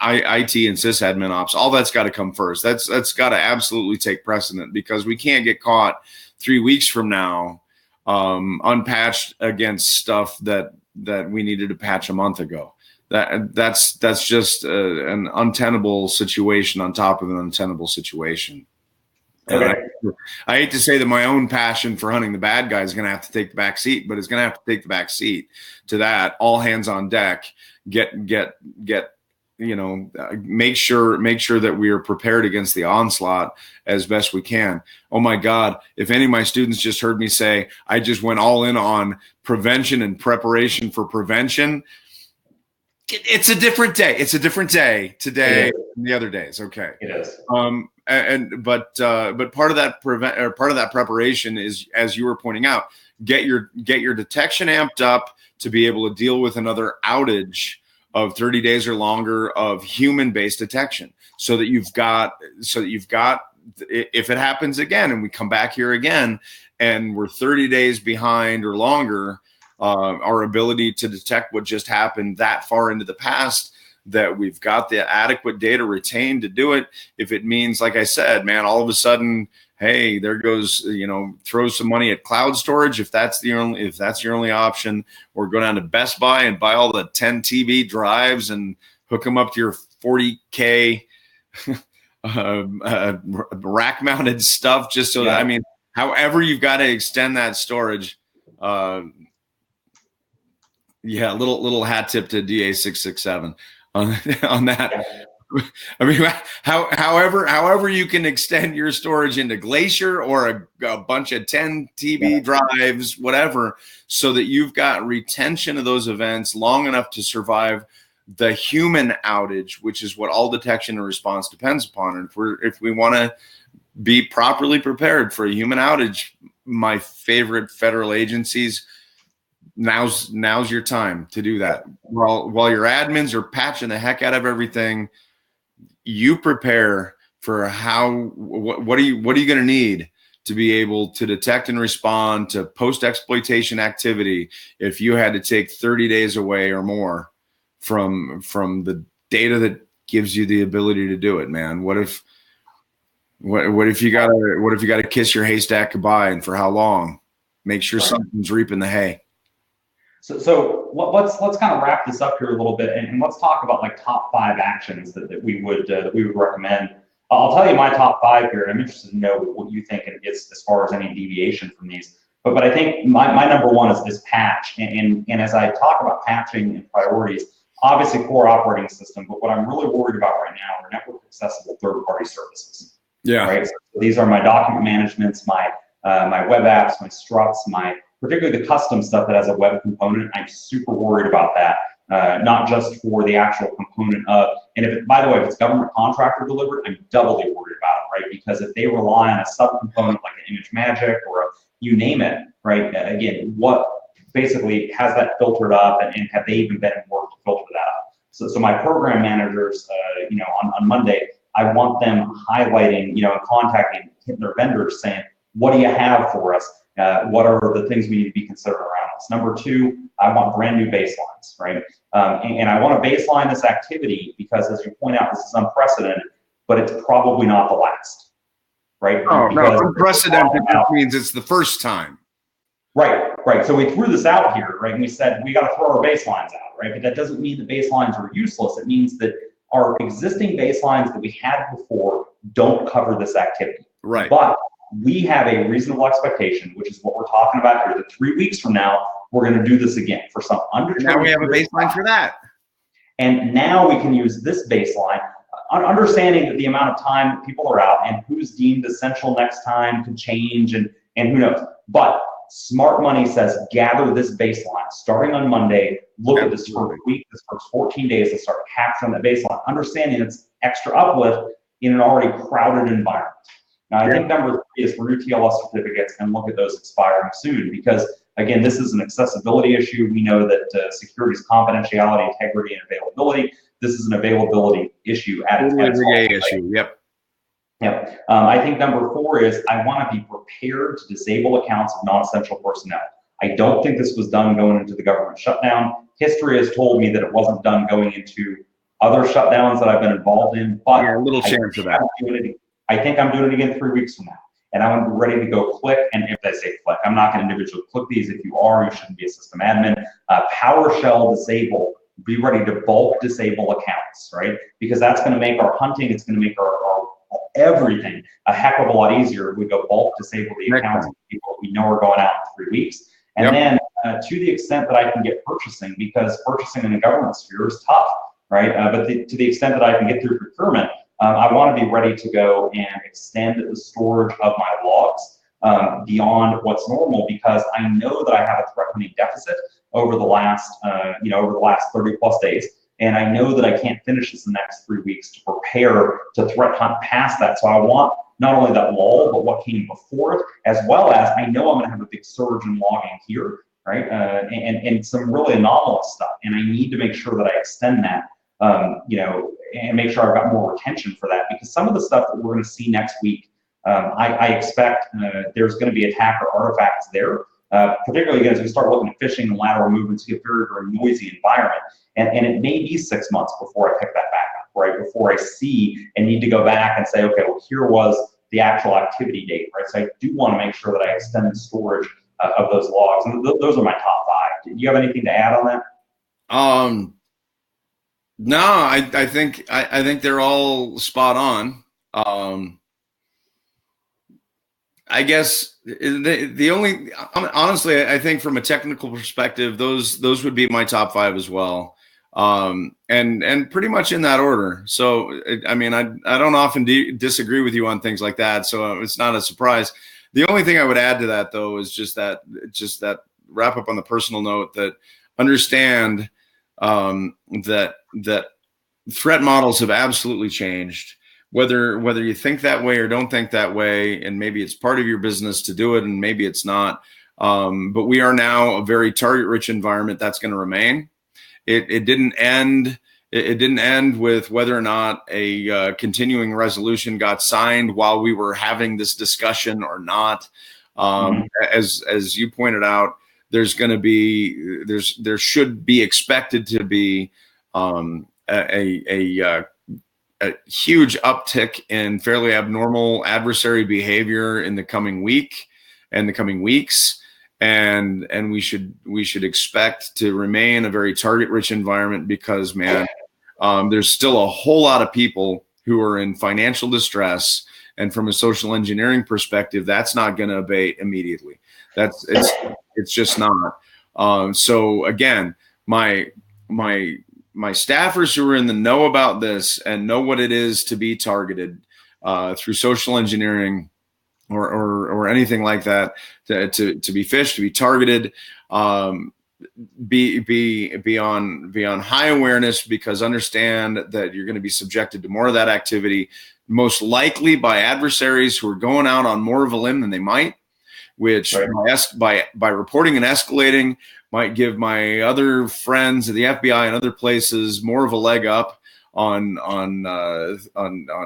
IT and sysadmin ops, all that's got to come first. That's got to absolutely take precedent, because we can't get caught 3 weeks from now unpatched against stuff that we needed to patch a month ago. That's just an untenable situation on top of an untenable situation. Okay. I hate to say that my own passion for hunting the bad guy is going to have to take the back seat, but it's going to have to take the back seat to that. All hands on deck. Make sure that we are prepared against the onslaught as best we can. Oh my God. If any of my students just heard me say, I just went all in on prevention and preparation for prevention. It's a different day. It's a different day today than the other days. Okay. It is. But part of that preparation is, as you were pointing out, get your detection amped up to be able to deal with another outage of 30 days or longer of human-based detection, so that you've got if it happens again and we come back here again and we're 30 days behind or longer, our ability to detect what just happened that far into the past, that we've got the adequate data retained to do it. If it means, like I said, man, all of a sudden, hey, there goes, throw some money at cloud storage. If that's your only option, or go down to Best Buy and buy all the 10 TB drives and hook them up to your 40K rack mounted stuff, just so that, however you've got to extend that storage. Little hat tip to DA667 on that. I mean, however you can extend your storage into Glacier or a bunch of 10 TB drives, whatever, so that you've got retention of those events long enough to survive the human outage, which is what all detection and response depends upon. And if we want to be properly prepared for a human outage, my favorite federal agencies, now's your time to do that. While your admins are patching the heck out of everything, you prepare for what are you going to need to be able to detect and respond to post-exploitation activity if you had to take 30 days away or more from the data that gives you the ability to do it, man. What if you gotta kiss your haystack goodbye, and for how long? Make sure something's reaping the hay. So let's kind of wrap this up here a little bit, and let's talk about like top 5 actions that we would recommend. I'll tell you my top 5 here, and I'm interested to know what you think as far as any deviation from these. But I think my number 1 is patch, and as I talk about patching and priorities, obviously core operating system. But what I'm really worried about right now are network accessible third-party services. Yeah. Right. So these are my document managements, my web apps, my struts, particularly the custom stuff that has a web component. I'm super worried about that, not just for the actual component of, and by the way, if it's government contractor delivered, I'm doubly worried about it, right? Because if they rely on a subcomponent like an image magic or you name it, right? Again, what basically has that filtered up, and have they even been work to filter that up? So my program managers, on Monday, I want them highlighting, and contacting their vendors saying, what do you have for us? What are the things we need to be considering around us? Number 2, I want brand new baselines, right? And I want to baseline this activity because, as you point out, this is unprecedented, but it's probably not the last, right? Oh, no, unprecedented just means it's the first time. Right. So we threw this out here, right? And we said we got to throw our baselines out, right? But that doesn't mean the baselines are useless. It means that our existing baselines that we had before don't cover this activity. Right. But we have a reasonable expectation, which is what we're talking about here, that 3 weeks from now, we're going to do this again for some under. Now we have a baseline for that. And now we can use this baseline, understanding that the amount of time that people are out and who's deemed essential next time could change, and who knows. But smart money says gather this baseline starting on Monday. Look at this first week, this first 14 days to start capturing that baseline, understanding it's extra uplift in an already crowded environment. Now, I think number 3 is for new TLS certificates and look at those expiring soon, because again, this is an accessibility issue. We know that security is confidentiality, integrity, and availability. This is an availability issue at its issue. Yep. I think number 4 is I want to be prepared to disable accounts of non-essential personnel. I don't think this was done going into the government shutdown. History has told me that it wasn't done going into other shutdowns that I've been involved in, but a little chance of that. I think I'm doing it again 3 weeks from now. And I want to be ready to go click. And if I say click, I'm not going to individually click these. If you are, you shouldn't be a system admin. PowerShell disable, be ready to bulk disable accounts, right? Because that's going to make our hunting, it's going to make our everything a heck of a lot easier. We go bulk disable the accounts of people we know are going out in 3 weeks. And then to the extent that I can get purchasing, because purchasing in the government sphere is tough, right? But to the extent that I can get through procurement, I want to be ready to go and extend the storage of my logs beyond what's normal, because I know that I have a threat hunting deficit over the last 30 plus days. And I know that I can't finish this in the next 3 weeks to prepare to threat hunt past that. So I want not only that lull, but what came before it, as well as I know I'm going to have a big surge in logging here, right? And some really anomalous stuff. And I need to make sure that I extend that, and make sure I've got more retention for that. Because some of the stuff that we're going to see next week, I expect there's going to be attacker artifacts there. Particularly as we start looking at phishing and lateral movements, you get a very, very noisy environment. And it may be 6 months before I pick that back up, right? Before I see and need to go back and say, okay, well, here was the actual activity date, right? So I do want to make sure that I extend the storage of those logs. And those are my top 5. Do you have anything to add on that? No, I think they're all spot on. I guess the only, honestly, I think from a technical perspective, those would be my top 5 as well. and pretty much in that order. So, I mean, I don't often disagree with you on things like that, so it's not a surprise. The only thing I would add to that, though, is just that wrap up on the personal note that understand that threat models have absolutely changed. Whether you think that way or don't think that way, and maybe it's part of your business to do it, and maybe it's not. But we are now a very target-rich environment. That's going to remain. It didn't end. It didn't end with whether or not a continuing resolution got signed while we were having this discussion or not. As you pointed out, there should be expected to be a huge uptick in fairly abnormal adversary behavior in the coming week and the coming weeks. And we should expect to remain a very target-rich environment because, man, there's still a whole lot of people who are in financial distress, and from a social engineering perspective, that's not going to abate immediately. It's just not. So again, my staffers who are in the know about this and know what it is to be targeted through social engineering or anything like that, to be phished, to be targeted, be on high awareness, because understand that you're going to be subjected to more of that activity, most likely by adversaries who are going out on more of a limb than they might, which by reporting and escalating might give my other friends at the FBI and other places more of a leg up on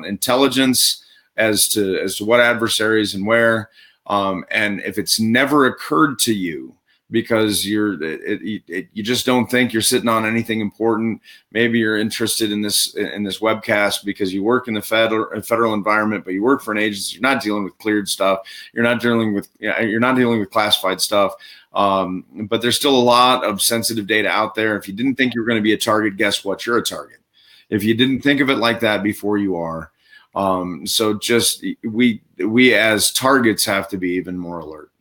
intelligence as to what adversaries and where. And if it's never occurred to you because you just don't think you're sitting on anything important, maybe you're interested in this webcast because you work in the federal environment, but you work for an agency, you're not dealing with cleared stuff, you're not dealing with classified stuff. But there's still a lot of sensitive data out there. If you didn't think you were going to be a target, guess what? You're a target. If you didn't think of it like that before, you are. So just we as targets have to be even more alert.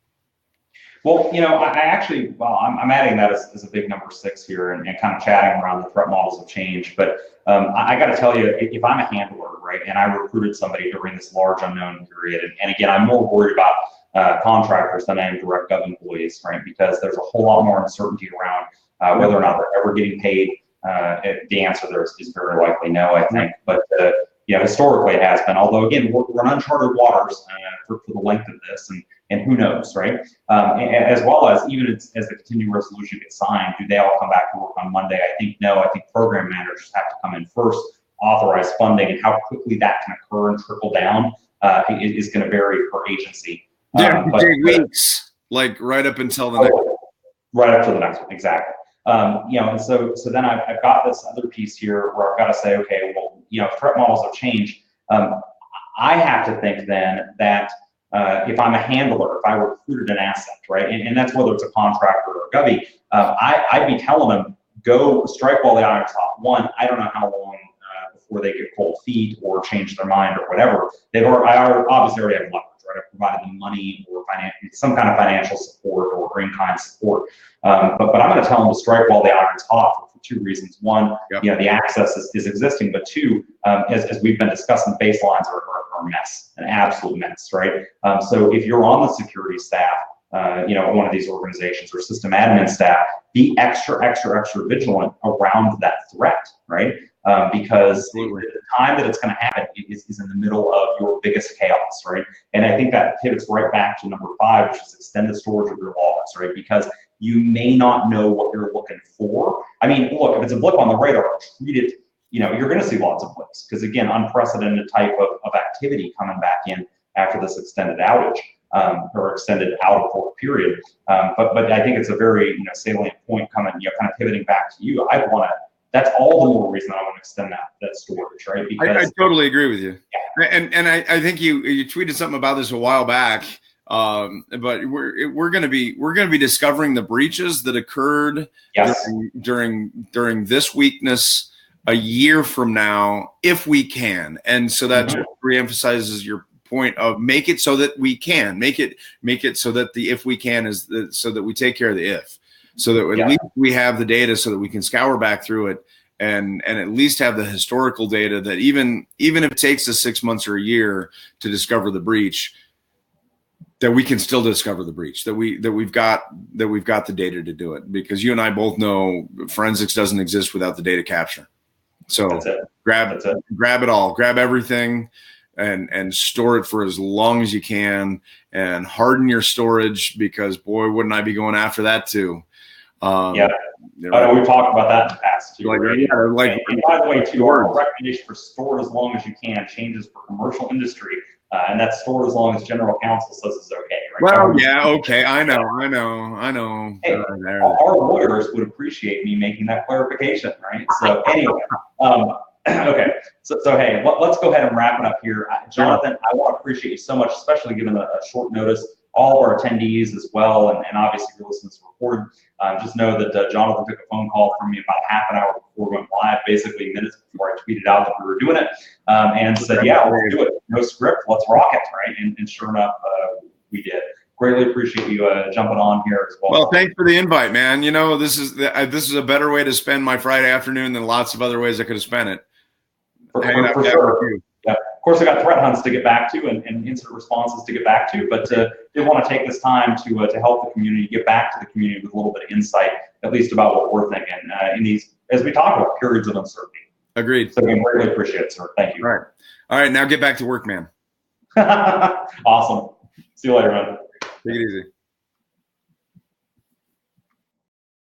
Well, I'm adding that as a big number 6 here and kind of chatting around the threat models of change. But I got to tell you, if I'm a handler, right, and I recruited somebody during this large unknown period, and again, I'm more worried about contractors than I am direct gov employees, right, because there's a whole lot more uncertainty around whether or not they're ever getting paid. The answer there is very likely no, I think. But historically it has been, although again, we're in uncharted waters for the length of this, and who knows, right? As well as even as the continuing resolution gets signed, do they all come back to work on Monday? I think no. I think program managers have to come in first, authorize funding, and how quickly that can occur and trickle down is going to vary per agency. Weeks, like right up until the next one. Right up to the next one, exactly. And so then I've got this other piece here where I've got to say, okay, well, threat models have changed. I have to think then that if I'm a handler, if I recruited an asset, right, and that's whether it's a contractor or a govy, I'd be telling them, go strike while the iron's hot. One, I don't know how long before they get cold feet or change their mind or whatever. I obviously already have leverage, right? I've provided them money or some kind of financial support or in-kind support. But I'm going to tell them to strike while the iron's hot for 2 reasons. One, the access is existing, but 2, as we've been discussing, baselines are a mess, an absolute mess, right? So if you're on the security staff, one of these organizations or system admin staff, be extra vigilant around that threat, right? Because the time that it's going to happen is in the middle of your biggest chaos, right? And I think that pivots right back to number 5, which is extended storage of your logs, right? Because you may not know what you're looking for. I mean, look, if it's a blip on the radar, treat it, you're going to see lots of blips because, again, unprecedented type of activity coming back in after this extended outage or extended out of work period. But I think it's a very salient point coming, kind of pivoting back to you. That's all the more reason I want to extend that storage, right? Because I totally agree with you. Yeah. And I think you tweeted something about this a while back. But we're going to be discovering the breaches that occurred during this weakness a year from now, if we can. And so that just reemphasizes your point of make it so that we can make it so that the if we can so that we take care of the if, so that at least we have the data so that we can scour back through it and at least have the historical data that even if it takes us 6 months or a year to discover the breach, that we can still discover the breach, that we've got the data to do it, because you and I both know forensics doesn't exist without the data capture. So grab it all, grab everything, and store it for as long as you can, and harden your storage, because boy, wouldn't I be going after that too. Yeah. We've talked about that in the past too. And by the way, too, our recommendation for store as long as you can changes for commercial industry. And that's stored as long as general counsel says it's okay, right? Well, yeah, okay, I know. Hey, our lawyers would appreciate me making that clarification, right? So anyway, okay, so hey, let's go ahead and wrap it up here. Jonathan, I want to appreciate you so much, especially given a short notice. All of our attendees as well, and obviously if you're listening to this recorded, just know that Jonathan took a phone call from me about half an hour before we went live, basically minutes before I tweeted out that we were doing it, and said, yeah, let's do it. No script, let's rock it, right? And sure enough, we did. Greatly appreciate you jumping on here as well. Well, thanks for the invite, man. You know, this is a better way to spend my Friday afternoon than lots of other ways I could have spent it. For sure. Yeah. Of course, I got threat hunts to get back to and incident responses to get back to, but did want to take this time to help the community, get back to the community with a little bit of insight, at least about what we're thinking in these, as we talk about periods of uncertainty. Agreed. So we really appreciate it, sir. Thank you. All right. Now get back to work, man. Awesome. See you later, man. Take it easy.